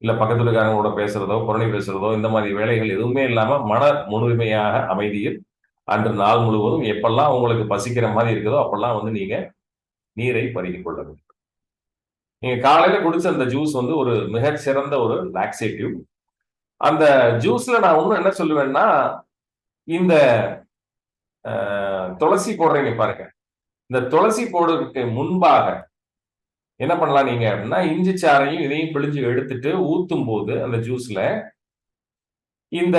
இல்ல பக்கத்துல இருக்காங்களோட பேசுறதோ புரணி பேசுறதோ இந்த மாதிரி வேலைகள் எதுவுமே இல்லாம மன முழுமையாக அமைதியில் அன்று நாள் முழுவதும் எப்பெல்லாம் உங்களுக்கு பசிக்கிற மாதிரி இருக்குதோ அப்பெல்லாம் வந்து நீங்க நீரை பருகிக் கொள்ள வேண்டும். நீங்க காலையில குடிச்ச அந்த ஜூஸ் வந்து ஒரு மிகச்சிறந்த ஒரு லாக்ஸேட்டிவ். அந்த ஜூஸ்ல நான் இன்னும் என்ன சொல்லுவேன்னா, இந்த துளசி போடுறீங்க பாருங்க. இந்த துளசி போடுறதுக்கு முன்பாக என்ன பண்ணலாம் நீங்க அப்படின்னா, இஞ்சி சாறையும் இதையும் பிழிஞ்சு எடுத்துட்டு ஊத்தும் போது அந்த ஜூஸ்ல இந்த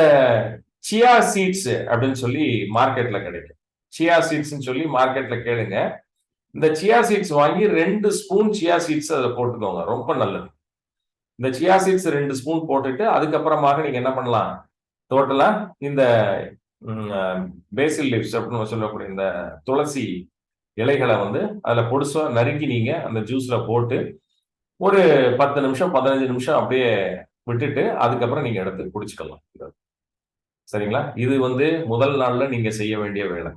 சியா சீட்ஸ் அப்படின்னு சொல்லி மார்க்கெட்ல கிடைக்கும். சியா சீட்ஸ்ன்னு சொல்லி மார்க்கெட்ல கேளுங்க. இந்த சியா சீட்ஸ் வாங்கி 2 ஸ்பூன் சியா சீட்ஸ் அதுல போட்டுக்கோங்க. ரொம்ப நல்லது. இந்த சியா சீட்ஸ் 2 ஸ்பூன் போட்டுட்டு அதுக்கப்புறமாக நீங்க என்ன பண்ணலாம், டோட்டலா இந்த பேசில் லீவ்ஸ் அப்படின்னு சொல்லக்கூடிய இந்த துளசி இலைகளை வந்து அதுல பொடுசா நறுக்கி நீங்க அந்த ஜூஸ்ல போட்டு ஒரு 10 நிமிஷம் 15 நிமிஷம் அப்படியே விட்டுட்டு அதுக்கப்புறம் நீங்க எடுத்து குடிச்சுக்கலாம். சரிங்களா? இது வந்து முதல் நாள்ல நீங்க செய்ய வேண்டிய வேலை.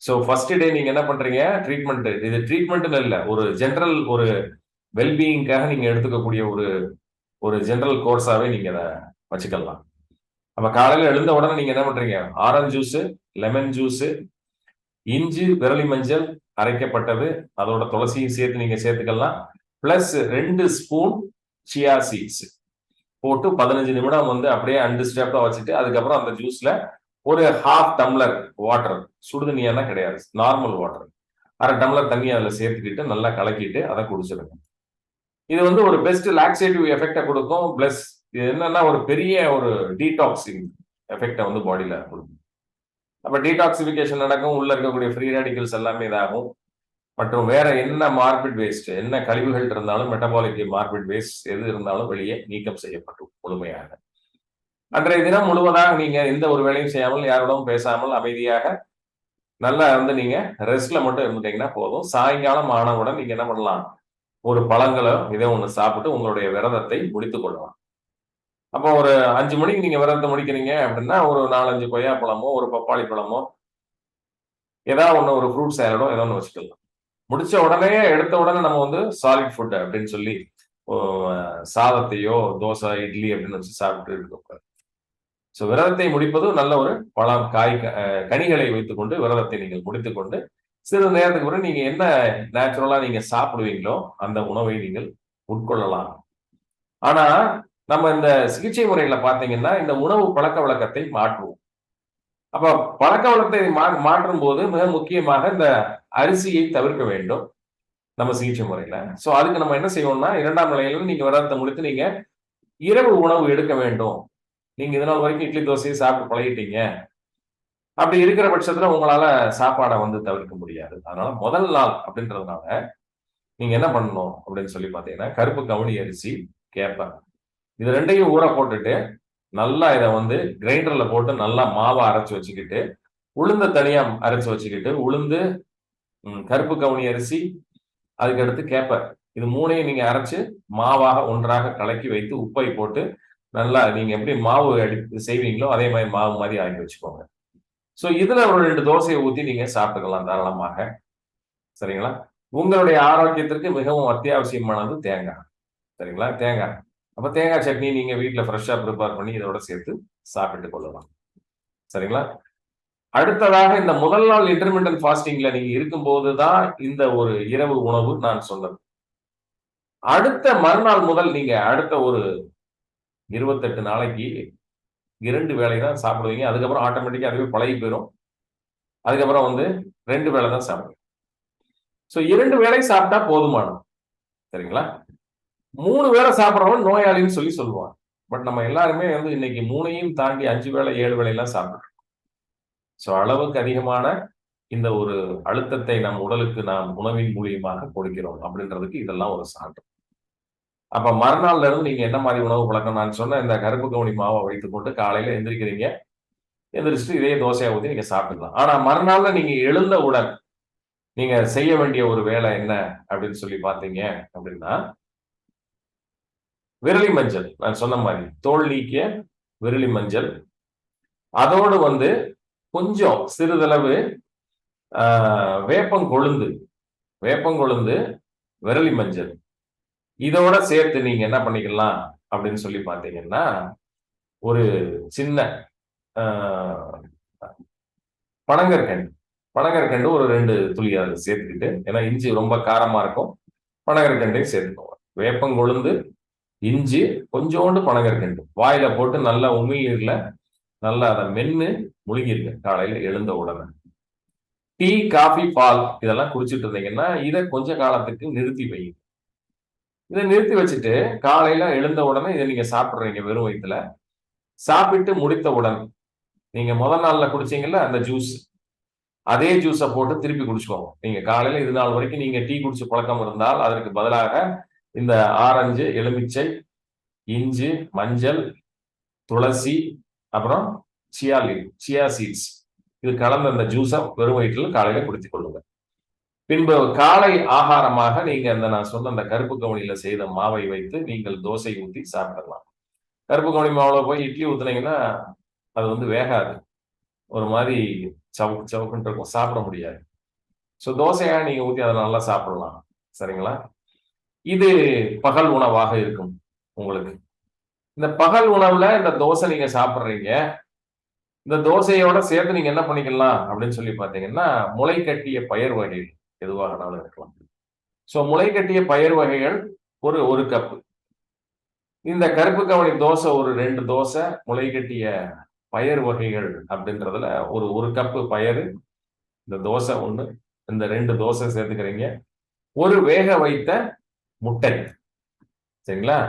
சோ ஃபர்ஸ்ட் டே நீங்க என்ன பண்றீங்க, ட்ரீட்மெண்ட். இது ட்ரீட்மெண்ட்னு இல்ல, ஒரு ஜெனரல் ஒரு வெல்பீயிங்காக நீங்க எடுத்துக்கக்கூடிய ஒரு ஒரு ஜெனரல் கோர்ஸாவே நீங்க அதை வச்சுக்கலாம். அப்ப காலையில எழுந்த உடனே நீங்க என்ன பண்றீங்க, ஆரஞ்சு ஜூஸ், லெமன் ஜூஸ், இஞ்சி விரலி மஞ்சள் அரைக்கப்பட்டது, அதோட துளசியும் சேர்த்து நீங்க சேர்த்துக்கலாம். பிளஸ் 2 ஸ்பூன் சியா சீட்ஸ் போட்டு 15 நிமிடம் வந்து அப்படியே அன்டிஸ்டர்ப்டா வச்சுட்டு அதுக்கப்புறம் அந்த ஜூஸ்ல ஒரு 1/2 டம்ளர் வாட்டர், சுடு தண்ணியா தான் கிடையாது, நார்மல் வாட்டர், 1/2 டம்ளர் தண்ணி அதுல சேர்த்துக்கிட்டு நல்லா கலக்கிட்டு அதை குடிச்சிருங்க. இது வந்து ஒரு பெஸ்ட் லாக்ஸேட்டிவ் எஃபெக்ட கொடுக்கும். பிளஸ் இது என்னன்னா ஒரு பெரிய ஒரு டீடாக்சிங் எஃபெக்ட வந்து பாடியில கொடுக்கும். அப்ப டீடாக்சிபிகேஷன் நடக்கும், உள்ள இருக்கக்கூடிய ஃப்ரீ ரேடிகல்ஸ் எல்லாமே இதாகும். மற்றும் வேற என்ன மார்பிட் வேஸ்ட், என்ன கழிவுகள் இருந்தாலும், மெட்டபாலிக் மார்பிட் வேஸ்ட் எது இருந்தாலும் வெளியே நீக்கம் செய்யப்படும் முழுமையாக. அன்றைய தினம் முழுவதாக நீங்க எந்த ஒரு வேலையும் செய்யாமல், யாரோடும் பேசாமல், அமைதியாக நல்லா வந்து நீங்க ரெஸ்ட்ல மட்டும் இருந்துட்டீங்கன்னா போதும். சாயங்காலம் ஆனவுடன் நீங்க என்ன பண்ணலாம், ஒரு பழங்களோ இதை ஒண்ணு சாப்பிட்டு உங்களுடைய விரதத்தை முடித்துக் கொள்ளலாம். அப்போ ஒரு 5 மணிக்கு நீங்க விரதத்தை முடிக்கிறீங்க அப்படின்னா ஒரு 4, 5 கொய்யா பழமோ ஒரு பப்பாளி பழமோ ஏதாவது ஒண்ணு, ஒரு ஃப்ரூட் சேலடோ ஏதோ ஒண்ணு வச்சுக்கலாம். முடிச்ச உடனே எடுத்த உடனே நம்ம வந்து சாலிட் ஃபுட் அப்படின்னு சொல்லி சாதத்தையோ தோசை இட்லி அப்படின்னு வச்சு சாப்பிட்டு இருக்கக்கூடாது. ஸோ விரதத்தை முடிப்பது நல்ல ஒரு பழம் காய் கனிகளை வைத்துக்கொண்டு விரதத்தை நீங்கள் முடித்துக்கொண்டு சிறிது நேரத்துக்கு பிறகு நீங்க என்ன நேச்சுரலா நீங்க சாப்பிடுவீங்களோ அந்த உணவை நீங்கள் உட்கொள்ளலாம். ஆனா நம்ம இந்த சிகிச்சை முறைகளை பார்த்தீங்கன்னா இந்த உணவு பழக்க வழக்கத்தை மாற்றுவோம். அப்ப பழக்க வழக்கத்தை மாற்றும் போது மிக முக்கியமாக இந்த அரிசியை தவிர்க்க வேண்டும் நம்ம சிகிச்சை முறையில. சோ அதுக்கு நம்ம என்ன செய்வோம்னா 2ஆம் நிலையில நீங்க விரதத்தை முடித்து நீங்க இரவு உணவு எடுக்க வேண்டும். நீங்க இதனால் வரைக்கும் இட்லி தோசையை சாப்பிட்டு பழகிட்டீங்க, அப்படி இருக்கிற பட்சத்துல உங்களால சாப்பாடை வந்து தவிர்க்க முடியாது. அதனால முதல் நாள் அப்படின்றதுனால நீங்க என்ன பண்ணணும் அப்படின்னு சொல்லி பாத்தீங்கன்னா, கருப்பு கவுனி அரிசி, கேப்பை இது 2யும் ஊற போட்டுட்டு, நல்லா இத வந்து கிரைண்டர்ல போட்டு நல்லா மாவா அரைச்சு வச்சுக்கிட்டு, உளுந்த தனியா அரைச்சு வச்சுக்கிட்டு, உளுந்து, கருப்பு கவுனி அரிசி, அதுக்கடுத்து கேப்பை. இது 3யும் நீங்க அரைச்சு மாவாக ஒன்றாக கலக்கி வைத்து, உப்பை போட்டு நல்லா நீங்க எப்படி மாவு செய்வீங்களோ, அதே மாரி மாவு மாரி ஆக்கி வச்சுக்கோங்க. ஸோ இதுல ஒரு 2 தோசைய ஊத்தி நீங்க சாப்பிட்டுக்கலாம் தாராளமாக. சரிங்களா? உங்களுடைய ஆரோக்கியத்திற்கு மிகவும் அத்தியாவசியமானது தேங்காய். சரிங்களா? தேங்காய். அப்ப தேங்காய் சட்னி நீங்க வீட்ல ஃப்ரெஷ்ஷா பிரிப்பேர் பண்ணி இதோட சேர்த்து சாப்பிட்டுக் கொள்ளலாம். சரிங்களா? அடுத்ததாக இந்த முதல் நாள் இன்டர்மிட்டன்ட் ஃபாஸ்டிங்ல நீங்க இருக்கும்போது தான் இந்த ஒரு இரவு உணவு நான் சொன்னது. அடுத்த மறுநாள் முதல் நீங்க அடுத்த ஒரு 28 நாளைக்கு 2 வேளை தான் சாப்பிடுவீங்க. அதுக்கப்புறம் ஆட்டோமேட்டிக்கா அதுவே பழகி போயிரும். அதுக்கப்புறம் வந்து 2 வேளை தான் சாப்பிடுவீங்க. ஸோ 2 வேளை சாப்பிட்டா போதுமானது. சரிங்களா? 3 வேளை சாப்பிடுறவன் நோயாளின்னு சொல்லி சொல்லுவாங்க. பட் நம்ம எல்லாருமே வந்து இன்னைக்கு 3யும் தாண்டி 5 வேளை, 7 வேளைலாம் சாப்பிடுறோம். ஸோ அளவுக்கு அதிகமான இந்த ஒரு அழுத்தத்தை நம் உடலுக்கு நாம் உணவின் மூலியமாக கொடுக்கிறோம் அப்படின்றதுக்கு இதெல்லாம் ஒரு சான்று. அப்ப மறுநாள்ல இருந்து நீங்க என்ன மாரி உணவு பழக்கம் நான் சொன்ன இந்த கருப்பு கவுனி மாவ வைத்துக்கொண்டு காலையில எந்திரிக்கிறீங்க. எந்திரிச்சுட்டு இதே தோசையா ஊத்தி நீங்க சாப்பிட்டுக்கலாம். ஆனா மறுநாள்ல நீங்க எழுந்தவுடன் நீங்க செய்ய வேண்டிய ஒரு வேலை என்ன அப்படின்னு சொல்லி பார்த்தீங்க அப்படின்னா, விரலி மஞ்சள். நான் சொன்ன மாரி தோல் நீக்கிய விரலி மஞ்சள். அதோடு வந்து கொஞ்சம் சிறிதளவு ஆ வேப்பங்கொழுந்து, வேப்பங்கொழுந்து, விரலி மஞ்சள். இதோட சேர்த்து நீங்க என்ன பண்ணிக்கலாம் அப்படின்னு சொல்லி பார்த்தீங்கன்னா, ஒரு சின்ன ஆ பனங்கற்கண்டு. பனங்கற்கண்டு ஒரு 2 துளி அதுல சேர்த்துக்கிட்டு, ஏன்னா இஞ்சி ரொம்ப காரமா இருக்கும். பனங்கற்கண்டையும் சேர்த்துக்கோங்க. வேப்பங்கொழுந்து, இஞ்சி, கொஞ்சோண்டு பனங்கற்கண்டு. வாயில போட்டு நல்லா உமிழ்நீர்ல நல்லா அத மென்னு முழுங்கிருங்க காலையில எழுந்த உடனே. டீ, காஃபி, பால் இதெல்லாம் குடிச்சிட்டு இருந்தீங்கன்னா, இத கொஞ்ச காலத்துக்கு நிறுத்தி வையுங்க. இத நிறுத்தி வச்சுட்டு, காலையில எழுந்த உடனே இத நீங்க சாப்பிடுறீங்க வெறும் வயித்துல. சாப்பிட்டு முடித்தவுடன், நீங்க முதல் நாள்ல குடிச்சீங்கல்ல அந்த ஜூஸ், அதே ஜூஸ போட்டு திருப்பி குடிச்சுக்கோங்க. நீங்க காலையில இது நாள் வரைக்கும் நீங்க டீ குடிச்ச பழக்கம் இருந்தால், அதற்கு பதிலாக இந்த ஆரஞ்சு, எலுமிச்சை, இஞ்சி, மஞ்சள், துளசி, அப்புறம் சியா சீட்ஸ் இது கலந்த அந்த ஜூஸ வெறும் வயிற்றில காலையில குடித்துக் கொள்ளுங்க. பின்பு காலை ஆகாரமாக நீங்க அந்த நான் சொன்ன அந்த கருப்பு கவுனியில செய்த மாவை வைத்து நீங்கள் தோசை ஊத்தி சாப்பிடலாம். கருப்பு கவுனி மாவுல போய் இட்லி ஊத்துனீங்கன்னா, அது வந்து வேகாது. ஒரு மாரி சவுக்கு சவுக்குன்ட்டு இருக்கும். சாப்பிட முடியாது. ஸோ தோசையா நீங்க ஊத்தி அத நல்லா சாப்பிடலாம். சரிங்களா? இது பகல் உணவாக இருக்கும் உங்களுக்கு. இந்த பகல் உணவுல இந்த தோசை நீங்க சாப்பிடுறீங்க. இந்த தோசையோட சேர்த்து நீங்க என்ன பண்ணிக்கலாம் அப்படின்னு சொல்லி பார்த்தீங்கன்னா, முளை கட்டிய பயறு வகைகள் எதுவாகனாலும் இருக்கலாம். ஸோ முளை கட்டிய பயறு வகைகள் ஒரு 1 கப். இந்த கருப்பு கவுனி தோசை ஒரு 2 தோசை, முளை கட்டிய பயறு வகைகள் அப்படின்றதுல ஒரு 1 கப்பு பயறு, இந்த தோசை 1, இந்த 2 தோசை சேர்த்துக்கிறீங்க. ஒரு வேக வைத்த முட்டை. சரிங்களா?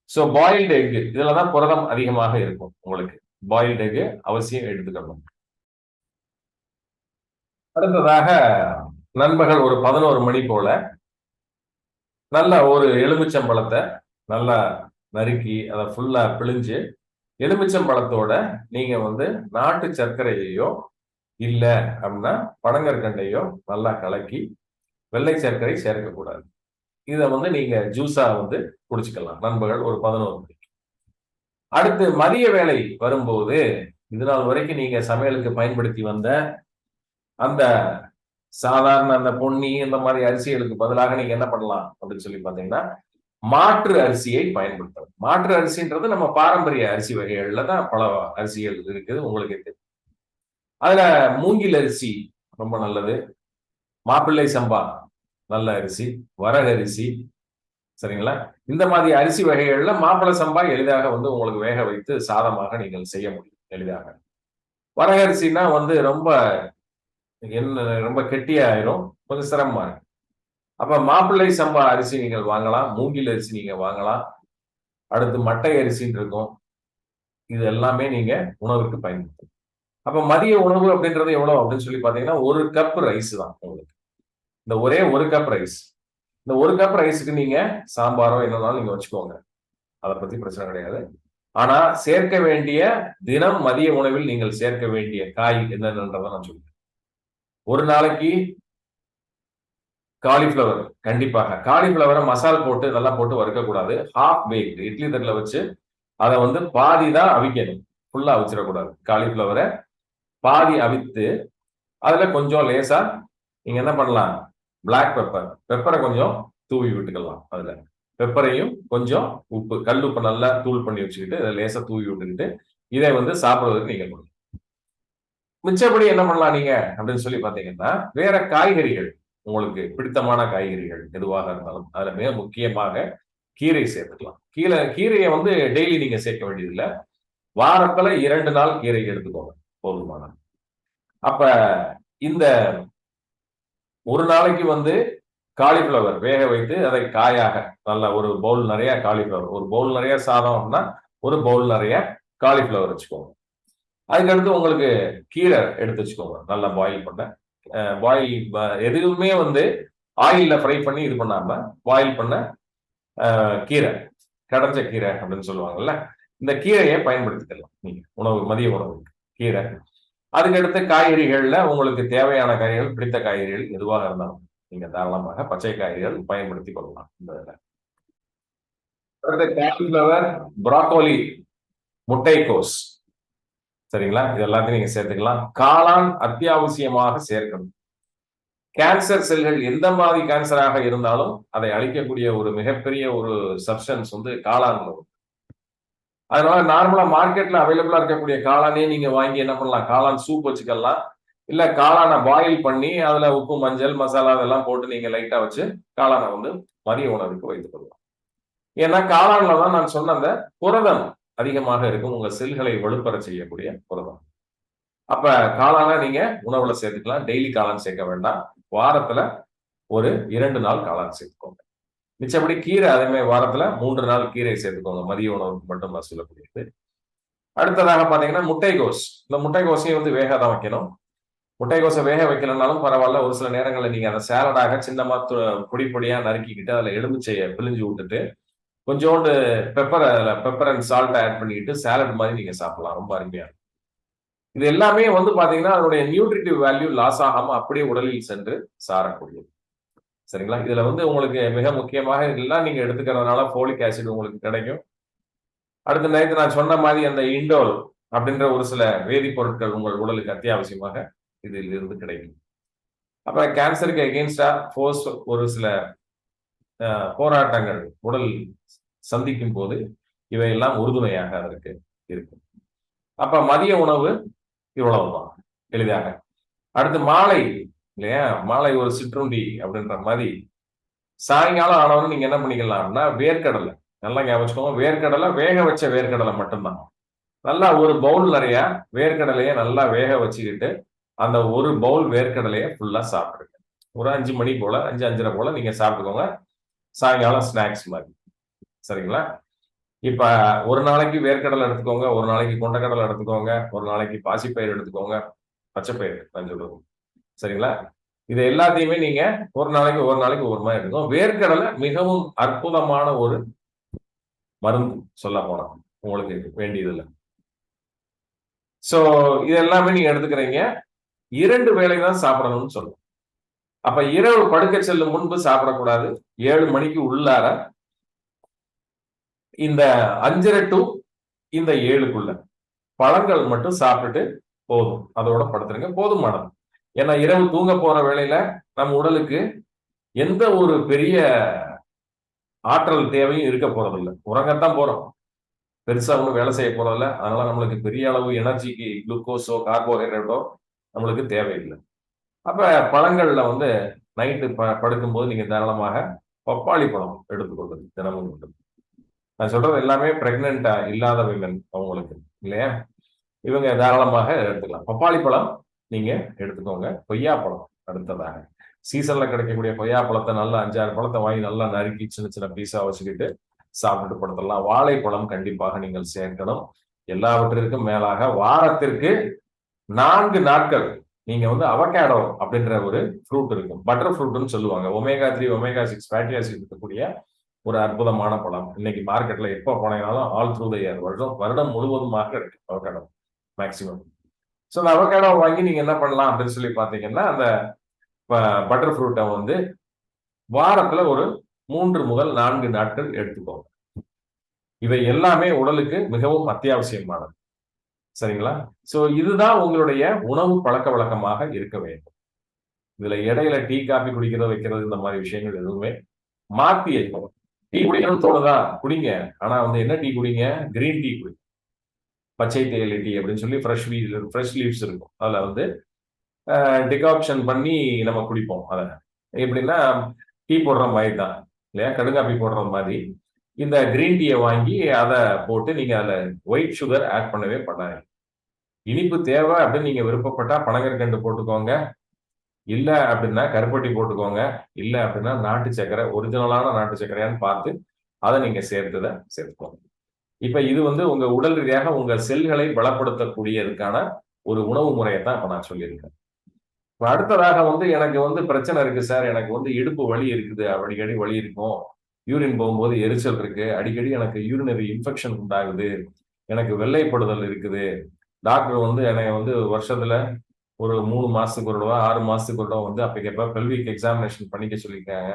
ஸோ பாயில்டு எக் இதுல தான் புரதம் அதிகமாக இருக்கும் உங்களுக்கு. பாயில்டு எக் அவசியம் எடுத்துக்கணும். அடுத்ததாக நண்பகல் ஒரு 11 மணி போல நல்ல ஒரு எலுமிச்சம்பழத்த நல்லா நறுக்கி, அத ஃபுல்லா பிழிஞ்சு, எலுமிச்சம்பழத்தோட நீங்க வந்து நாட்டு சர்க்கரையையோ, இல்ல அப்படின்னா பனங்கற்கண்டையோ நல்லா கலக்கி, வெள்ளை சர்க்கரை சேர்க்கக்கூடாது. இத வந்து நீங்க ஜூஸா வந்து குடிச்சுக்கலாம். நண்பகல் ஒரு 11 மணிக்கு. அடுத்து மதிய வேளை வரும்போது, இதுநாள் வரைக்கும் நீங்க சமையலுக்கு பயன்படுத்தி வந்த அந்த சாதாரண அந்த பொன்னி இந்த மாரி அரிசிகளுக்கு பதிலாக நீங்க என்ன பண்ணலாம் அப்படின்னு சொல்லி பார்த்தீங்கன்னா, மாற்று அரிசியை பயன்படுத்தலாம். மாற்று அரிசின்றது நம்ம பாரம்பரிய அரிசி வகைகள்ல தான் பல அரிசிகள் இருக்குது. உங்களுக்கே தெரியும். அதுல மூங்கில் அரிசி ரொம்ப நல்லது. மாப்பிள்ளை சம்பா நல்ல அரிசி. வரகரிசி சரிங்களா? இந்த மாதிரி அரிசி வகைகள்ல மாப்பிள்ளை சம்பா எளிதாக வந்து உங்களுக்கு வேக வைத்து சாதமாக நீங்கள் செய்ய முடியும் எளிதாக. வரகரிசினா வந்து ரொம்ப கெட்டியாயிரும். கொஞ்சம் சிரமமா இருக்கும். அப்ப மாப்பிள்ளை சம்பா அரிசி நீங்கள் வாங்கலாம். மூங்கில் அரிசி நீங்க வாங்கலாம். அடுத்து மட்டை அரிசின்னு இருக்கும். இது எல்லாமே நீங்க உணவுக்கு பயன்படுத்தலாம். அப்ப மதிய உணவு அப்படின்றது எவ்வளவு அப்படின்னு சொல்லி பாத்தீங்கன்னா 1 கப் ரைஸ் தான் உங்களுக்கு. இந்த ஒரே 1 கப் ரைஸ். இந்த 1 கப் ரைஸுக்கு நீங்க சாம்பாரோ என்னன்னாலும் நீங்க வச்சுக்கோங்க. அதை பத்தி பிரச்சனை கிடையாது. ஆனா சேர்க்க வேண்டிய தினம் மதிய உணவில் நீங்கள் சேர்க்க வேண்டிய காய் என்னன்றதை நான் சொல்றேன். ஒரு நாளைக்கு காலிஃபிளவர் கண்டிப்பாக. காலிஃபிளவரை மசால் போட்டு நல்லா போட்டு வறுக்கக்கூடாது. ஹாஃப் பேக்டு இட்லி தட்டுல வச்சு அதை வந்து பாதி தான் அவிக்கணும். ஃபுல்லா அவிச்சிடக்கூடாது. காலிஃபிளவரை பாதி அவித்து அதுல கொஞ்சம் லேசா நீங்க என்ன பண்ணலாம், பிளாக் பெப்பரை கொஞ்சம் தூவி விட்டுக்கலாம். அதுல பெப்பரையும் கொஞ்சம் உப்பு, கல் உப்பு நல்லா தூள் பண்ணி வச்சுக்கிட்டு அதை லேசா தூவி விட்டுக்கிட்டு இதை வந்து சாப்பிடுவதற்கு நீங்க கொடுங்க. மிச்சப்படி என்ன பண்ணலாம் நீங்க அப்படின்னு சொல்லி பாத்தீங்கன்னா, வேற காய்கறிகள் உங்களுக்கு பிடித்தமான காய்கறிகள் எதுவாக இருந்தாலும் அதுல மிக முக்கியமாக கீரை சேர்த்துக்கலாம். கீரையை வந்து டெய்லி நீங்க சேர்க்க வேண்டியதில்லை. வாரத்துல 2 நாள் கீரை எடுத்துக்கோங்க, போதுமானது. அப்ப இந்த ஒரு நாளைக்கு வந்து காலிஃபிளவர் வேக வைத்து அதை காயாக நல்ல ஒரு பவுல் நிறைய காலிஃபிளவர், ஒரு பவுல் நிறைய சாதம் அப்படின்னா ஒரு பவுல் நிறைய காலிஃபிளவர் வச்சுக்கோங்க. அதுக்கடுத்து உங்களுக்கு கீரை எடுத்து வச்சுக்கோங்க, நல்லா பாயில் பண்ண. பாயில் எதுவுமே வந்து ஆயில்ல ஃப்ரை பண்ணி இது பண்ணாம பாயில் பண்ண கீரை, கடைஞ்ச கீரை அப்படின்னு சொல்லுவாங்கல்ல, இந்த கீரையை பயன்படுத்திக்கலாம் நீங்க உணவு, மதிய உணவுக்கு கீரை. அதுக்கடுத்து காய்கறிகள்ல உங்களுக்கு தேவையான காய்கறிகள், பிடித்த காய்கறிகள் எதுவாக இருந்தாலும் நீங்க தாராளமாக பச்சை காய்கறிகள் பயன்படுத்திக் கொள்ளலாம். இந்த அடுத்த காலிஃபிளவர், ப்ராக்கோலி, முட்டைக்கோஸ், சரிங்களா? இது எல்லாத்தையும் நீங்க சேர்த்துக்கலாம். காளான் அத்தியாவசியமாக சேர்க்கணும். கேன்சர் செல்கள் எந்த மாதிரி கேன்சராக இருந்தாலும் அதை அழிக்கக்கூடிய ஒரு மிகப்பெரிய ஒரு சப்ஸ்டன்ஸ் வந்து காளான். அதனால நார்மலா மார்க்கெட்ல அவைலபிளா இருக்கக்கூடிய காளானே நீங்க வாங்கி என்ன பண்ணலாம், காளான் சூப் வச்சுக்கலாம். இல்ல காளானை பாயில் பண்ணி அதுல உப்பு, மஞ்சள், மசாலா அதெல்லாம் போட்டு நீங்க லைட்டா வச்சு காளானை வந்து மதிய உணவுக்கு வைத்துக் கொள்ளலாம். ஏன்னா காளான்ல தான் நான் சொன்ன அந்த புரதம் அதிகமாக இருக்கும், உங்க செல்களை வலுப்பெற செய்யக்கூடிய புரதம். அப்ப காளானை நீங்க உணவுல சேர்த்துக்கலாம். டெய்லி காளான் சேர்க்க வேண்டாம். வாரத்துல ஒரு 2 நாள் காளான் சேர்த்துக்கோங்க. மிச்சபடி கீரை அதே மாதிரி வாரத்துல 3 நாள் கீரை சேர்த்துக்கோங்க, மதிய உணவுக்கு மட்டும் நான் சொல்லக்கூடியது. அடுத்ததாக பாத்தீங்கன்னா முட்டைகோஸ். இந்த முட்டைகோசையும் வந்து வேக தான் வைக்கணும். முட்டைகோசை வேக வைக்கலனாலும் பரவாயில்ல, ஒரு சில நேரங்களில் நீங்க அதை சேலடாக சின்னமா பொடி பொடியா நறுக்கிக்கிட்டு அதுல எலுமிச்சையை பிழிஞ்சு விட்டுட்டு கொஞ்சோண்டு பெப்பர் அண்ட் சால்ட் ஆட் பண்ணிக்கிட்டு சாலட் மாதிரி நீங்க சாப்பிடலாம். ரொம்ப அருமையா. இது எல்லாமே வந்து பாத்தீங்கன்னா அதனுடைய நியூட்ரிட்டிவ் வேல்யூ லாஸ் ஆகாம அப்படியே உடலில் சென்று சாரக்கூடியது. சரிங்களா? இதுல வந்து உங்களுக்கு மிக முக்கியமாக இதெல்லாம் நீங்க எடுத்துக்கிறதுனால ஃபோலிக் ஆசிட் உங்களுக்கு கிடைக்கும். அடுத்த நேரத்து நான் சொன்ன மாதிரி அந்த இண்டோல் அப்படின்ற ஒரு சில வேதிப்பொருட்கள் உங்கள் உடலுக்கு அத்தியாவசியமாக இதில் இருந்து கிடைக்கும். அப்ப கேன்சருக்கு எகெயின்ஸ்டா ஃபோர்ஸ் ஒரு சில போராட்டங்கள் உடல் சந்திக்கும் போது இவையெல்லாம் உறுதுணையாக அதற்கு இருக்கும். அப்ப மதிய உணவு இவ்வளவுதான் எளிதாக. அடுத்து மாலை இல்லையா, மாலை ஒரு சிற்றுண்டி அப்படின்ற மாதிரி சாயங்காலம் ஆனவன்னு நீங்க என்ன பண்ணிக்கலாம்னா வேர்க்கடலை நல்லா ஞாபகம், வேர்க்கடலை வேக வச்ச வேர்க்கடலை மட்டும்தான். நல்லா ஒரு பவுல் நிறைய வேர்க்கடலையை நல்லா வேக வச்சுக்கிட்டு அந்த ஒரு பவுல் வேர்க்கடலையை ஃபுல்லா சாப்பிடுங்க. ஒரு 5 மணி போல, 5, 5:30 போல நீங்க சாப்பிட்டுக்கோங்க, சாயங்காலம் ஸ்நாக்ஸ் மாதிரி. சரிங்களா? இப்ப ஒரு நாளைக்கு வேர்க்கடலை எடுத்துக்கோங்க, ஒரு நாளைக்கு கொண்டக்கடலை எடுத்துக்கோங்க, ஒரு நாளைக்கு பாசிப்பயிர் எடுத்துக்கோங்க, பச்சைப்பயிர் நான் சொல்றது. சரிங்களா? இது எல்லாத்தையுமே நீங்க ஒரு நாளைக்கு ஒரு மாதிரி எடுத்துக்கோங்க. வேர்க்கடலை மிகவும் அற்புதமான ஒரு மருந்து சொல்ல போனா உங்களுக்கு வேண்டியதில்லை. சோ இது எல்லாமே நீங்க எடுத்துக்கிறீங்க. 2 வேளை தான் சாப்பிடணும்னு சொல்லுவோம். அப்ப இரவு படுக்க செல்லும் முன்பு சாப்பிடக்கூடாது. 7 மணிக்கு உள்ளார இந்த 5:30 டு இந்த 7க்குள்ள பழங்கள் மட்டும் சாப்பிட்டுட்டு போதும், அதோட படுத்துருங்க, போதுமானது. ஏன்னா இரவு தூங்க போற வேளையில நம்ம உடலுக்கு எந்த ஒரு பெரிய ஆற்றல் தேவையும் இருக்க போறதில்லை. உறங்கத்தான் போறோம், பெருசா ஒன்றும் வேலை செய்ய போறதில்ல. அதனால நம்மளுக்கு பெரிய அளவு எனர்ஜிக்கு குளுக்கோஸோ கார்போஹைட்ரேட்டோ நம்மளுக்கு தேவையில்லை. அப்ப பழங்கள்ல வந்து நைட்டு படுக்கும்போது நீங்க தாராளமாக பப்பாளி பழம் எடுத்துக்கொள்வது தினமும் உண்டு. நான் சொல்றது எல்லாமே பிரெக்னெண்டா இல்லாத விமன் அவங்களுக்கு இல்லையா, இவங்க தாராளமாக எடுத்துக்கலாம். பப்பாளி பழம் நீங்க எடுத்துக்கோங்க. கொய்யாப்பழம் அடுத்ததாக சீசன்ல கிடைக்கக்கூடிய கொய்யாப்பழத்தை நல்லா 5-6 பழத்தை வாங்கி நல்லா நறுக்கி சின்ன சின்ன பீஸா வச்சுக்கிட்டு சாப்பிட்டு படுத்தலாம். வாழைப்பழம் கண்டிப்பாக நீங்கள் சேர்க்கணும். எல்லாவற்றிற்கும் மேலாக வாரத்திற்கு 4 நாட்கள் நீங்க வந்து அவகேடோ அப்படின்ற ஒரு ஃப்ரூட் இருக்கும். பட்டர் ஃப்ரூட்னு சொல்லுவாங்க. ஒமேகா 3, ஒமேகா 6 ஃபேட்டி ஆசிட் இருக்கக்கூடிய ஒரு அற்புதமான பழம். இன்னைக்கு மார்க்கெட்ல எப்ப போனீங்கனாலும் ஆல் த்ரூ த இயர் வருடம் முழுவதுமாக இருக்கு அவகேடோ மேக்சிமம். ஸோ அந்த அவகேடோ வாங்கி நீங்க என்ன பண்ணலாம் அப்படின்னு சொல்லி பாத்தீங்கன்னா, அந்த பட்டர் ஃப்ரூட்டை வந்து வாரத்துல ஒரு 3 முதல் 4 நாட்கள் எடுத்துக்கோங்க. இவை எல்லாமே உடலுக்கு மிகவும் அத்தியாவசியமானது. சரிங்களா? சோ இதுதான் உங்களுடைய உணவு பழக்கவழக்கமாக இருக்க வேண்டும். இதுல இடையில டீ, காபி குடிக்கிறது, வைக்கிறது இந்த மாதிரி விஷயங்கள் எதுவுமே மாத்தி வைக்கணும். டீ குடிக்கணும்னு தோணுதா? குடிங்க. ஆனா வந்து என்ன டீ குடிங்க? கிரீன் டீ குடிங்க. பச்சை தேயிலை டீ அப்படின்னு சொல்லி ஃப்ரெஷ் லீவ்ஸ் இருக்கும். அதுல வந்து டிகாக்ஷன் பண்ணி நம்ம குடிப்போம் அத. எப்படின்னா, டீ போடுற மாதிரி தான். இல்லையா? கடுங்காப்பி போடுற மாதிரி. இந்த கிரீன் டீய வாங்கி அத போட்டு நீங்க அதுல ஒயிட் சுகர் ஆட் பண்ணவே பண்ணாதீங்க. இனிப்பு தேவை அப்படின்னு நீங்க விருப்பப்பட்டா பனங்கற்கண்டு போட்டுக்கோங்க. இல்ல அப்படின்னா கருப்பட்டி போட்டுக்கோங்க. இல்ல அப்படின்னா நாட்டு சர்க்கரை, ஒரிஜினலான நாட்டு சர்க்கரையான்னு பார்த்து அத நீங்க சேர்த்துக்கோங்க. இப்ப இது வந்து உங்க உடல் ரீதியாக உங்க செல்களை பலப்படுத்தக்கூடியதுக்கான ஒரு உணவு முறைய தான் இப்ப நான் சொல்லியிருக்கேன். இப்ப அடுத்ததாக வந்து எனக்கு வந்து பிரச்சனை இருக்கு சார். எனக்கு வந்து இடுப்பு வலி இருக்குது. அடிக்கடி வலி இருக்கும். யூரின் போகும்போது எரிச்சல் இருக்கு. அடிக்கடி எனக்கு யூரினரி இன்ஃபெக்ஷன் உண்டாகுது. எனக்கு வெள்ளைப்படுதல் இருக்குது. டாக்டர் வந்து என்னைய வந்து வருஷத்துல ஒரு 3 மாசத்துக்கு ஒரு தடவ, 6 மாசத்துக்கு ஒரு தடவ வந்து அப்பைக்கப்ப பெல்விக் எக்ஸாமினேஷன் பண்ணிக்க சொல்லியிருக்காங்க.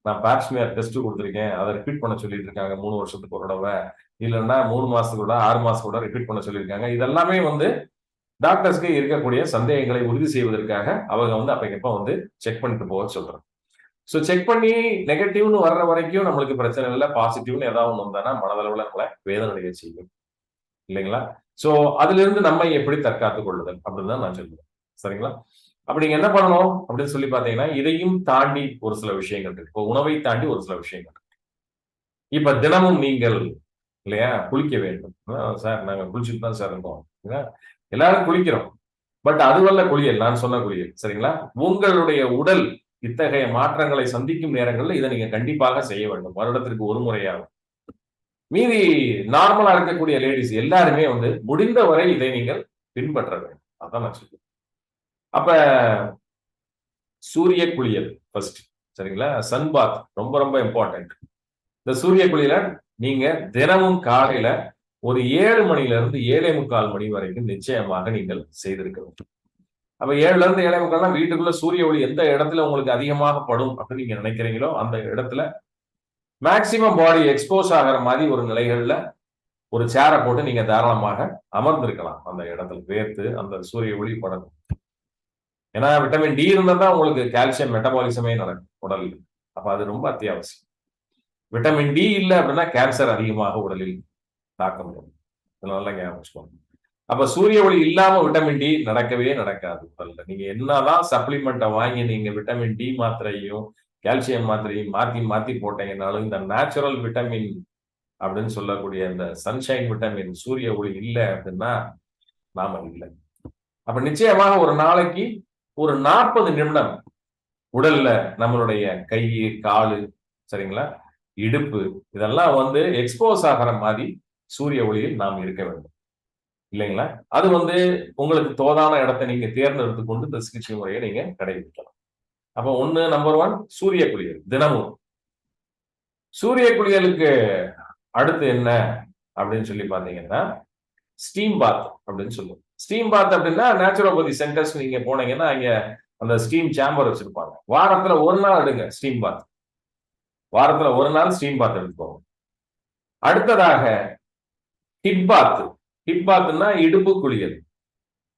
நான் பேப்ஸ்மியர் டெஸ்ட் குடுத்துருக்கேன். அத ரிப்பீட் பண்ண சொல்லிட்டு இருக்காங்க 3 வருஷத்துக்கு ஒரு தடவ. இல்லன்னா 3 மாசத்துக்கு ஒரு தடவ, 6 மாசத்துக்கு ஒரு தடவ ரிப்பீட் பண்ண சொல்லியிருக்காங்க. இதெல்லாமே வந்து டாக்டர்ஸ்க்கு இருக்கக்கூடிய சந்தேகங்களை உறுதி செய்வதற்காக அவங்க வந்து அப்பைக்கப்ப வந்து செக் பண்ணிட்டு போக சொல்றாங்க. சோ செக் பண்ணி நெகட்டிவ்னு வர்ற வரைக்கும் நம்மளுக்கு பிரச்சனை இல்ல. பாசிட்டிவ்னு ஏதாவது ஒண்ணு வந்தான்னா மனதளவுல நம்மள வேதனை அடைய செய்யும். இல்லைங்களா? சோ அதிலிருந்து நம்மை எப்படி தற்காத்துக் கொள்ளுதல் அப்படின்னு தான் நான் சொல்லுவேன். சரிங்களா? அப்ப நீங்க என்ன பண்ணணும் அப்படின்னு சொல்லி பார்த்தீங்கன்னா, இதையும் தாண்டி ஒரு சில விஷயங்கள் இருக்கு. இப்போ உணவை தாண்டி ஒரு சில விஷயங்கள். இப்ப தினமும் நீங்கள் இல்லையா? குளிக்க வேண்டும். சார் நாங்க குளிச்சுட்டு தான் சார் இருக்கோம். எல்லாரும் குளிக்கிறோம். பட் அதுவல்ல குளியல். நான் சொன்ன குளியல். சரிங்களா? உங்களுடைய உடல் இத்தகைய மாற்றங்களை சந்திக்கும் நேரங்கள்ல இத நீங்க கண்டிப்பாக செய்ய வேண்டும். வருடத்திற்கு ஒரு முறையாவது. மீதி நார்மலா இருக்கக்கூடிய லேடீஸ் எல்லாருமே வந்து முடிந்த வரை இதை நீங்கள் பின்பற்ற வேண்டும். அதான் நான் சொல்றேன். அப்ப சூரிய குளியல் ஃபர்ஸ்ட். சரிங்களா? சன் பாத் ரொம்ப ரொம்ப இம்பார்ட்டன்ட். இந்த சூரிய குளியல நீங்க தினமும் காலையில ஒரு 7 மணியிலிருந்து 7:45 மணி வரைக்கும் நிச்சயமாக நீங்கள் செய்திருக்க வேண்டும். அப்ப 7ல இருந்து 7:45னா வீட்டுக்குள்ள சூரிய ஒளி எந்த இடத்துல உங்களுக்கு அதிகமாக படும் அப்படின்னு நீங்க நினைக்கிறீங்களோ, அந்த இடத்துல மேக்ஸிமம் பாடி எக்ஸ்போஸ் ஆகுற மாரி ஒரு நிலைகள்ல ஒரு சேர போட்டு நீங்க தாராளமாக அமர்ந்திருக்கலாம். அந்த இடத்துல வேர்த்து அந்த சூரிய ஒளி படணும். ஏன்னா விட்டமின் டி இருந்தா தான் உங்களுக்கு கால்சியம் மெட்டபாலிசமே நடக்கும் உடல்ல. அப்ப அது ரொம்ப அத்தியாவசியம். விட்டமின் டி இல்ல அப்படின்னா கேன்சர் அதிகமாக உடலில் தாக்கம் வரும். இதனால ஞாபகம் வச்சுக்கோங்க. அப்ப சூரிய ஒளி இல்லாம விட்டமின் டி நடக்கவே நடக்காது உடல்ல. நீங்க என்னதான் சப்ளிமெண்ட்ட வாங்கி நீங்க விட்டமின் டி மாத்திரையும், கால்சியம் மாத்திரையும் மாத்தி மாத்தி போட்டீங்கன்னாலும், இந்த நேச்சுரல் விட்டமின் அப்படின்னு சொல்லக்கூடிய இந்த சன்ஷைன் விட்டமின் சூரிய ஒளி இல்ல அப்படின்னா, நாம இல்ல. அப்ப நிச்சயமாக ஒரு நாளைக்கு ஒரு 40 நிமிடம் உடல்ல நம்மளுடைய கை, காலு சரிங்களா? இடுப்பு இதெல்லாம் வந்து எக்ஸ்போஸ் ஆகுற மாரி சூரிய ஒளியில் நாம் இருக்க வேண்டும். இல்லைங்களா? அது வந்து உங்களுக்கு தோதான இடத்தை நீங்க தேர்ந்தெடுத்துக் கொண்டு இந்த சிகிச்சை முறையை நீங்க கடைபிடிக்கலாம். அப்ப 1 நம்பர் 1 சூரிய குளியல் தினமும். சூரிய குளியலுக்கு அடுத்து என்ன அப்படின்னு சொல்லி பார்த்தீங்கன்னா, ஸ்டீம் பாத் அப்படின்னு சொல்லுவோம். ஸ்டீம் பாத் அப்படின்னா நேச்சுரோபதி சென்டர்ஸ் நீங்க போனீங்கன்னா, அங்க அந்த ஸ்டீம் சேம்பர் வச்சிருப்பாங்க. வாரத்துல 1 நாள் எடுங்க ஸ்டீம் பாத். வாரத்துல 1 நாள் ஸ்டீம் பாத் எடுத்துக்கோங்க. அடுத்ததாக ஹிப் பாத். ஹிப் பாத்ன்னா இடுப்பு குளியல்.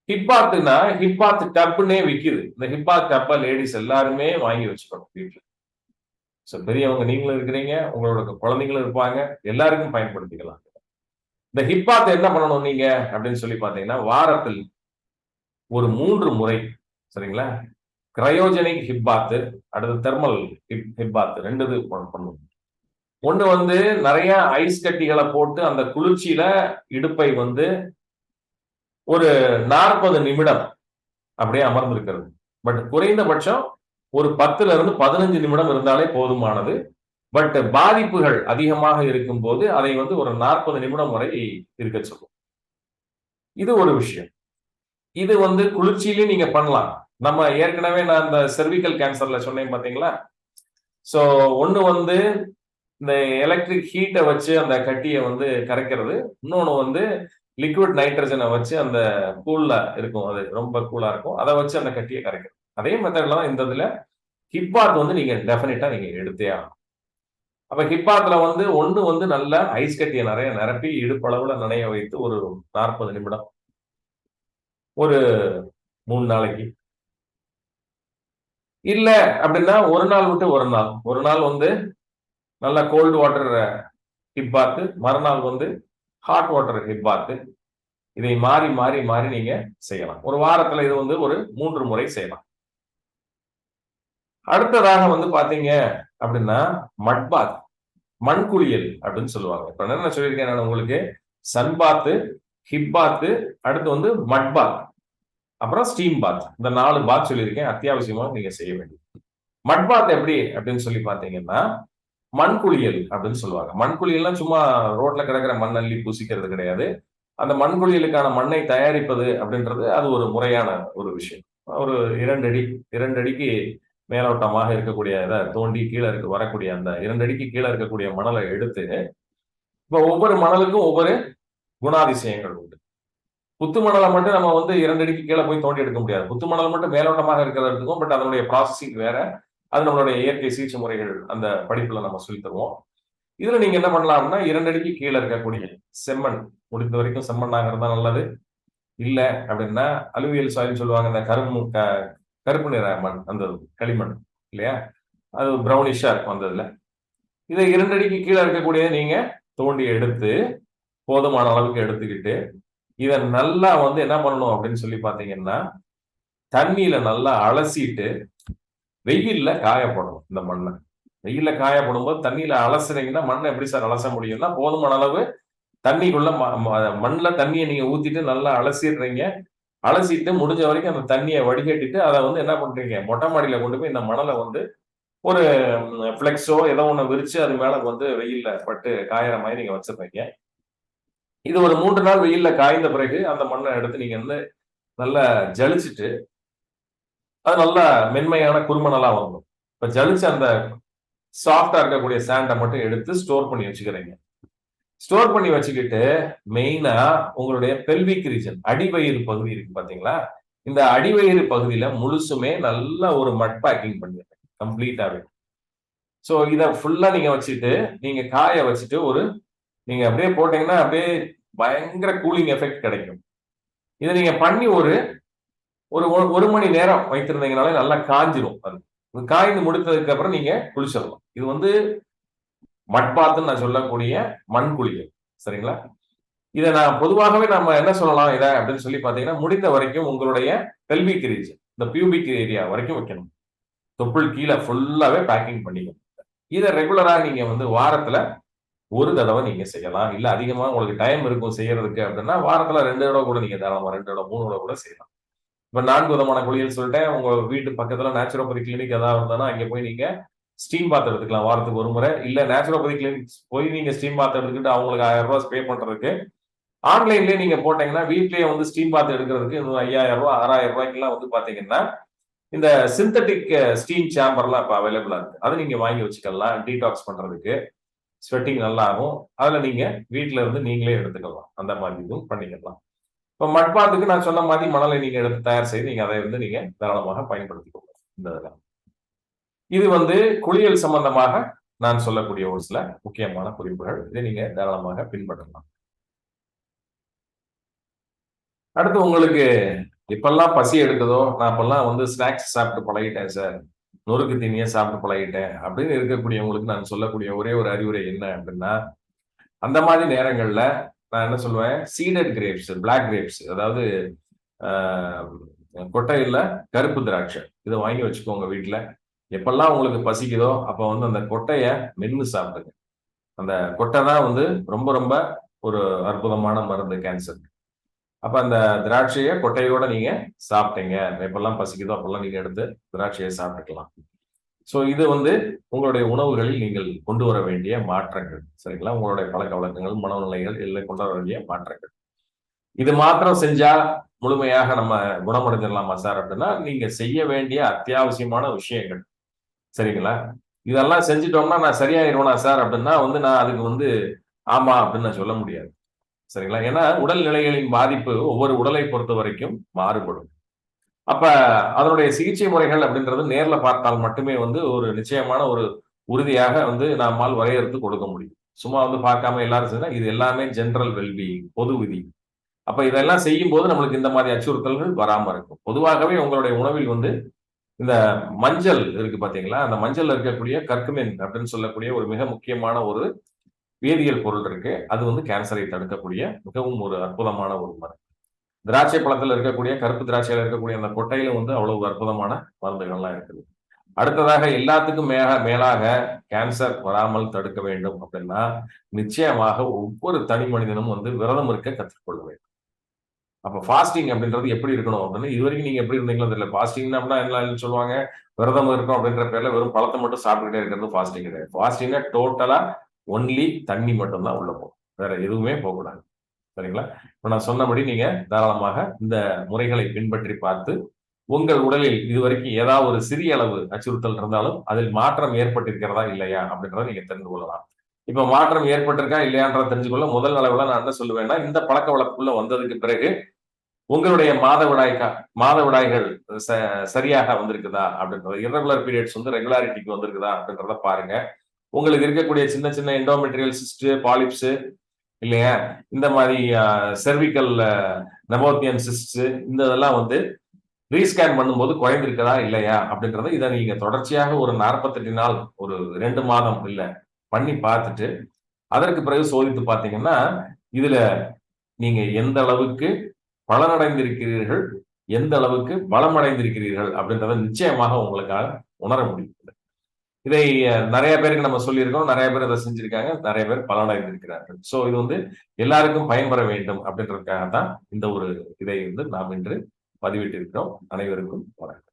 ஹிப் பாத்ன்னா ஹிப் பாத் டப்னே விக்குது. இந்த ஹிப் பாத் டப்ப லேடீஸ் எல்லாருமே வாங்கி வச்சுக்கணும் வீட்ல. சோ பெரியவங்க நீங்களும் இருக்கிறீங்க, உங்களோட குழந்தைங்களும் இருப்பாங்க. எல்லாருக்கும் பயன்படுத்திக்கலாம். இந்த ஹிப் பாத் என்ன பண்ணணும் நீங்க அப்படின்னு சொல்லி பார்த்தீங்கன்னா, வாரத்தில் ஒரு 3 முறை சரிங்களா? கிரையோஜெனிக் ஹிப் பாத், அடுத்து தெர்மல் ஹிப் பாத் 2 இது பண்ணணும். ஒண்ணு வந்து நெறைய ஐஸ் கட்டிகள போட்டு அந்த குளிர்ச்சியில இடுப்பை வந்து ஒரு 40 நிமிடம் அப்படியே அமர்ந்திருக்கிறது. பட் குறைந்தபட்சம் ஒரு 10ல இருந்து 15 நிமிடம் இருந்தாலே போதுமானது. பட் பாதிப்புகள் அதிகமாக இருக்கும்போது அதை வந்து ஒரு 40 நிமிடம் வரை இருக்கச் சொல்லும். இது ஒரு விஷயம். இது வந்து குளிர்ச்சியிலையும் நீங்க பண்ணலாம். நம்ம ஏற்கனவே நான் இந்த செர்விக்கல் கேன்சர்ல சொன்னேன் பாத்தீங்களா? சோ ஒண்ணு வந்து இந்த எலக்ட்ரிக் ஹீட்ட வச்சு அந்த கட்டிய வந்து கரைக்கிறது. இன்னொன்னு வந்து லிக்விட் நைட்ரஜன வச்சு அந்த கூல்ல இருக்கும். அது ரொம்ப கூலா இருக்கும். அத வச்சு அந்த கட்டிய கரைக்கிறது. அதே மெத்தட்ல தான் இந்த இதுல ஹிப் பாத் வந்து நீங்க டெஃபினட்டா நீங்க எடுத்தே ஆகணும். அப்ப ஹிப் பாத்ல வந்து ஒண்ணு வந்து நல்ல ஐஸ் கட்டிய நெறைய நிரப்பி இடுப்பளவுல நனைய வைத்து ஒரு 40 நிமிடம். ஒரு 3 நாளைக்கு. இல்ல அப்டின்னா, ஒரு நாள் விட்டு ஒரு நாள். ஒரு நாள் வந்து நல்ல கோல்ட் வாட்டர் ஹிப் பாத், மறுநாள் வந்து ஹாட் வாட்டர் ஹிப் பாத். இதை மாறி, மாறி, மாறி நீங்க செய்யலாம். ஒரு வாரத்துல இது வந்து ஒரு 3 முறை செய்யலாம். அடுத்ததாக வந்து பாத்தீங்க அப்டின்னா, மட் பாத். மண் குளியல் அப்படின்னு சொல்லுவாங்க. இப்ப என்ன சொல்லியிருக்கேன் நான் உங்களுக்கு, சன் பாத், ஹிப் பாத், அடுத்து வந்து மட் பாத், அப்புறம் ஸ்டீம் பாத். இந்த 4 பாத் சொல்லியிருக்கேன். அத்தியாவசியமா நீங்க செய்ய வேண்டியது. மட் பாத் எப்படி அப்படின்னு சொல்லி பாத்தீங்கன்னா, மண் குளியல் அப்படின்னு சொல்லுவாங்க. மண் குளியல்னா சும்மா ரோட்ல கிடக்கிற மண் அள்ளி பூசிக்கிறது கிடையாது. அந்த மண் குளியலுக்கான மண்ணை தயாரிப்பது அப்படின்றது அது ஒரு முறையான ஒரு விஷயம். ஒரு 2 அடி 2 அடிக்கு மேலோட்டமாக இருக்கக்கூடிய இத தோண்டி கீழ வரக்கூடிய அந்த 2 அடிக்கு கீழ இருக்கக்கூடிய மணல எடுத்து, இப்ப ஒவ்வொரு மணலுக்கும் ஒவ்வொரு குணாதிசயங்கள் உண்டு. புத்து மணல மட்டும் நம்ம வந்து 2 அடிக்கு கீழ போய் தோண்டி எடுக்க முடியாது. புத்து மணல் மட்டும் மேலோட்டமாக இருக்கிறத எடுத்துக்கும். பட் அதனுடைய ப்ராசஸிங் வேற. அது நம்மளுடைய இயற்கை சிகிச்சை முறைகள் அந்த படிப்புல நம்ம சொல்லித் தருவோம். இதுல நீங்க என்ன பண்ணலாம்னா 2 அடிக்கு கீழ இருக்கக்கூடிய செம்மண், முடிந்த வரைக்கும் செம்மண்ணாக இருந்தா நல்லது. இல்ல அப்படின்னா அலுவியல் சாயில்னு சொல்லுவாங்க. இந்த கருப்பு நிற மண், அந்த களிமண் இல்லையா? அது ப்ரௌனிஷா இருக்கும் அந்த இதுல. இதை 2 அடிக்கு கீழ இருக்கக்கூடியத நீங்க தோண்டி எடுத்து, போதுமான அளவுக்கு எடுத்துக்கிட்டு, இத நல்லா வந்து என்ன பண்ணணும் அப்படின்னு சொல்லி பார்த்தீங்கன்னா, தண்ணீல நல்லா அலசிட்டு, வெயில்ல காய போடணும் இந்த மண்ண. வெயில்ல காய போடும்போது தண்ணீல அலசுனீங்கன்னா, மண்ண எப்படி சார் அலச முடியும்னா, போதுமான அளவு தண்ணிக்குள்ள ம ம மண்ல தண்ணிய நீங்க ஊத்திட்டு நல்லா அலசிடுறீங்க. அலசிட்டு முடிஞ்ச வரைக்கும் அந்த தண்ணிய வடிகட்டிட்டு, அத வந்து என்ன பண்றீங்க, மொட்டை மாடியில கொண்டு போய் இந்த மணல வந்து ஒரு ஃப்ளெக்ஸோ ஏதோ ஒண்ண விரிச்சு அது மேல வந்து வெயில்ல பட்டு காயற மாரி நீங்க வச்சுடுறீங்க. இது ஒரு 3 நாள் வெயில்ல காய்ந்த பிறகு அந்த மண்ண எடுத்து நீங்க வந்து நல்லா ஜலிச்சுட்டு, அது நல்லா மென்மையான குறுமணலா வந்துரும். இப்ப ஜலிச்ச அந்த சாஃப்ட்டா இருக்கக்கூடிய சாண்ட மட்டும் எடுத்து ஸ்டோர் பண்ணி வச்சுக்கிறீங்க. ஸ்டோர் பண்ணி வச்சுக்கிட்டு, மெயினா உங்களுடைய பெல்விக் ரீஜன், அடிவயிறு பகுதி இருக்கு பார்த்தீங்களா? இந்த அடிவயிறு பகுதியில முழுசுமே நல்ல ஒரு மட் பேக்கிங் பண்ணிருங்க. கம்ப்ளீட்டாவே. சோ இத ஃபுல்லா நீங்க வச்சுட்டு, நீங்க காய வச்சுட்டு நீங்க அப்படியே போட்டீங்கன்னா, அப்படியே பயங்கர கூலிங் எஃபெக்ட் கிடைக்கும். இத நீங்க பண்ணி ஒரு ஒரு 1 மணி நேரம் வைத்திருந்தீங்கனாலே நல்லா காய்ஞ்சிரும் அது. காய்ந்து முடித்ததுக்கு அப்புறம் நீங்க குளிச்சிடலாம். இது வந்து மட் பாத்ன்னு நான் சொல்லக்கூடிய மண் குளியல். சரிங்களா? இத நான் பொதுவாகவே நம்ம என்ன சொல்லலாம் இத அப்படின்னு சொல்லி பார்த்தீங்கன்னா, முடிந்த வரைக்கும் உங்களுடைய பெல்விக் ரீஜன், இந்த பியூபிக் ஏரியா வரைக்கும் வைக்கணும். தொப்புள் கீழ ஃபுல்லாவே பேக்கிங் பண்ணிக்கணும். இத ரெகுலரா நீங்க வந்து வாரத்துல 1 தடவ நீங்க செய்யலாம். இல்ல அதிகமா உங்களுக்கு டைம் இருக்கும் செய்யறதுக்கு அப்படின்னா, வாரத்துல 2 தடவ கூட நீங்க தாராளமா 2 தடவ, 3 தடவ கூட செய்யலாம். இப்ப 4 விதமான குளியல் சொல்லிட்டேன். உங்க வீட்டு பக்கத்துல நேச்சுரோபதி கிளினிக் ஏதாவது இருந்ததுன்னா, அங்க போய் நீங்க ஸ்டீம் பாத் எடுத்துக்கலாம் வாரத்துக்கு 1 முறை. இல்ல நேச்சுரோபதி கிளினிக் போய் நீங்க ஸ்டீம் பாத் எடுத்துக்கிட்டு அவங்களுக்கு ரூ. 1000 பே பண்றதுக்கு, ஆன்லைன்லயே நீங்க போட்டீங்கன்னா, வீட்லயே வந்து ஸ்டீம் பாத் எடுக்கிறதுக்கு இன்னும் ரூ. 5000 ரூ. 6000 வந்து பாத்தீங்கன்னா, இந்த சிந்தெடிக் ஸ்டீம் சேம்பர்லாம் இப்ப அவைலபிளா இருக்கு. அத நீங்க வாங்கி வச்சுக்கலாம். டீடாக்ஸ் பண்றதுக்கு. ஸ்வெட்டிங் நல்லா ஆகும். அதுல நீங்க வீட்ல இருந்து நீங்களே எடுத்துக்கலாம். அந்த மாதிரி இதுவும் பண்ணிக்கலாம். இப்ப மட் பாத்துக்கு நான் சொன்ன மாதிரி மணலை நீங்க எடுத்து தயார் செய்து நீங்க அதை வந்து நீங்க தாராளமாக பயன்படுத்திக்கோங்க. இந்த இதுல. இது வந்து குளியல் சம்பந்தமாக நான் சொல்லக்கூடிய ஒரு சில முக்கியமான குறிப்புகள். இதை நீங்க தாராளமாக பின்பற்றலாம். அடுத்து உங்களுக்கு எப்பல்லாம் பசி எடுக்குதோ, நான் அப்பல்லாம் வந்து ஸ்நாக்ஸ் சாப்பிட்டு பழகிட்டேன் சார். நொறுக்கு தீனிய சாப்பிட்டு பழகிட்டேன். அப்படின்னு இருக்கக்கூடியவங்களுக்கு நான் சொல்லக்கூடிய ஒரே ஒரு அறிவுரை என்ன அப்படின்னா, அந்த மாதிரி நேரங்கள்ல நான் என்ன சொல்லுவேன், சீடட் கிரேப்ஸ், பிளாக் கிரேப்ஸ் அதாவது ஆ கொட்டையில கருப்பு திராட்சை. இத வாங்கி வச்சுக்கோங்க வீட்ல. எப்பல்லாம் உங்களுக்கு பசிக்குதோ, அப்ப வந்து அந்த கொட்டைய மென்னு சாப்பிடுங்க. அந்த கொட்டை தான் வந்து ரொம்ப ரொம்ப ஒரு அற்புதமான மருந்து கேன்சருக்கு. அப்ப அந்த திராட்சைய கொட்டையோட நீங்க சாப்பிட்டீங்க. எப்பல்லாம் பசிக்குதோ அப்பல்லாம் நீங்க எடுத்து திராட்சைய சாப்பிட்டுக்கலாம். சோ இது வந்து உங்களுடைய உணவுகளில் நீங்கள் கொண்டு வர வேண்டிய மாற்றங்கள். சரிங்களா? உங்களுடைய பழக்கவழக்கங்கள், மனோநிலைகள் இதில கொண்டு வர வேண்டிய மாற்றங்கள். இது மாத்திரம் செஞ்சா முழுமையாக நம்ம குணமடைஞ்சிடலாமா சார் அப்படின்னா, நீங்க செய்ய வேண்டிய அத்தியாவசியமான விஷயங்கள். சரிங்களா? இதெல்லாம் செஞ்சுட்டோம்னா நான் சரியாயிருவேனா சார் அப்படின்னா நான் அதுக்கு ஆமா அப்படின்னு நான் சொல்ல முடியாது. சரிங்களா? ஏன்னா உடல்நிலைகளின் பாதிப்பு ஒவ்வொரு உடலை பொறுத்தவரைக்கும் மாறுபடும். அப்ப அதனுடைய சிகிச்சை முறைகள் அப்படின்றது நேர்ல பார்த்தால் மட்டுமே ஒரு நிச்சயமான ஒரு உறுதியாக நம்மால் வரையறுத்து கொடுக்க முடியும். சும்மா பார்க்காம எல்லாரும் செஞ்சா இது எல்லாமே ஜெனரல் வெல்பீயிங், பொது விதி. அப்ப இதெல்லாம் செய்யும்போது நம்மளுக்கு இந்த மாதிரி அச்சுறுத்தல்கள் வராம இருக்கும். பொதுவாகவே உங்களுடைய உணவில் இந்த மஞ்சள் இருக்கு பார்த்தீங்களா? அந்த மஞ்சள்ல இருக்கக்கூடிய கர்குமின் அப்படின்னு சொல்லக்கூடிய ஒரு மிக முக்கியமான ஒரு வேதியியல் பொருள் இருக்கு. அது கேன்சரை தடுக்கக்கூடிய மிகவும் ஒரு அற்புதமான ஒரு மருந்து. திராட்சை பழத்துல இருக்கக்கூடிய கருப்பு திராட்சையில இருக்கக்கூடிய அந்த கொட்டையிலும் அவ்வளவு அற்புதமான மருந்துகள்லாம் இருக்குது. அடுத்ததாக எல்லாத்துக்கும் மேலாக கேன்சர் வராமல் தடுக்க வேண்டும் அப்படின்னா, நிச்சயமாக ஒவ்வொரு தனி மனிதனும் விரதம் இருக்க கற்றுக்கொள்ள வேண்டும். அப்ப ஃபாஸ்டிங் அப்படின்றது எப்படி இருக்கணும் அப்படின்னு இதுவரைக்கும் நீங்க எப்படி இருந்தீங்களோ தெரியல. ஃபாஸ்டிங்னா அப்படின்னா என்ன சொல்லுவாங்க? விரதம் இருக்கணும் அப்படின்ற பேர்ல வெறும் பழத்த மட்டும் சாப்பிட்டுக்கிட்டே இருக்கிறது ஃபாஸ்டிங் கிடையாது. ஃபாஸ்டிங்னா டோட்டலா ஒன்லி தண்ணி மட்டும் தான் உள்ள போகும். வேற எதுவுமே போகக்கூடாது. சரிங்களா? இப்ப நான் சொன்னபடி நீங்க தாராளமாக இந்த முறைகளை பின்பற்றி பார்த்து, உங்கள் உடலில் இதுவரைக்கும் ஏதாவது ஒரு சிறிய அளவு அச்சுறுத்தல் இருந்தாலும், அதில் மாற்றம் ஏற்பட்டிருக்கிறதா? இல்லையா? அப்படின்றத நீங்க தெரிந்து கொள்ளலாம். இப்ப மாற்றம் ஏற்பட்டிருக்கா? இல்லையான்றத தெரிஞ்சுக்கொள்ள முதல் அளவுல நான் என்ன சொல்லுவேன்னா, இந்த பழக்கவழக்கத்துக்குள்ள வந்ததுக்கு பிறகு உங்களுடைய மாதவிடாய்கள் ச சரியாக வந்திருக்குதா? அப்படின்றது. இர்ரெகுலர் பீரியட்ஸ் ரெகுலாரிட்டிக்கு வந்திருக்குதா? அப்படின்றத பாருங்க. உங்களுக்கு இருக்கக்கூடிய சின்ன சின்ன எண்டோமெட்ரியல் சிஸ்ட், பாலிப்ஸ் இல்லையா? இந்த மாரி செர்விக்கல் நெபோத்தியன் சிஸ்ட்ஸ் இந்த இதெல்லாம் ரீஸ்கேன் பண்ணும்போது குறைந்திருக்கிறதா? இல்லையா? அப்படின்றத இத நீங்க தொடர்ச்சியாக ஒரு 48 நாள், ஒரு 2 மாதம் பண்ணி பார்த்துட்டு, அதற்கு பிறகு சோதித்து பார்த்தீங்கன்னா, இதுல நீங்க எந்த அளவுக்கு பலனடைந்திருக்கிறீர்கள், எந்த அளவுக்கு பலமடைந்திருக்கிறீர்கள் அப்படின்றத நிச்சயமாக உங்களுக்கால உணர முடியும். இதை நெறைய பேருக்கு நம்ம சொல்லியிருக்கோம். நெறைய பேர் இத செஞ்சிருக்காங்க. நெறைய பேர் பலனடைந்திருக்கிறார்கள். சோ இது எல்லாருக்கும் பயன்பெற வேண்டும் அப்படின்றதுக்காக தான் இந்த ஒரு இதை நாம் இன்று பதிவிட்டிருக்கிறோம். அனைவருக்கும் வணக்கம்.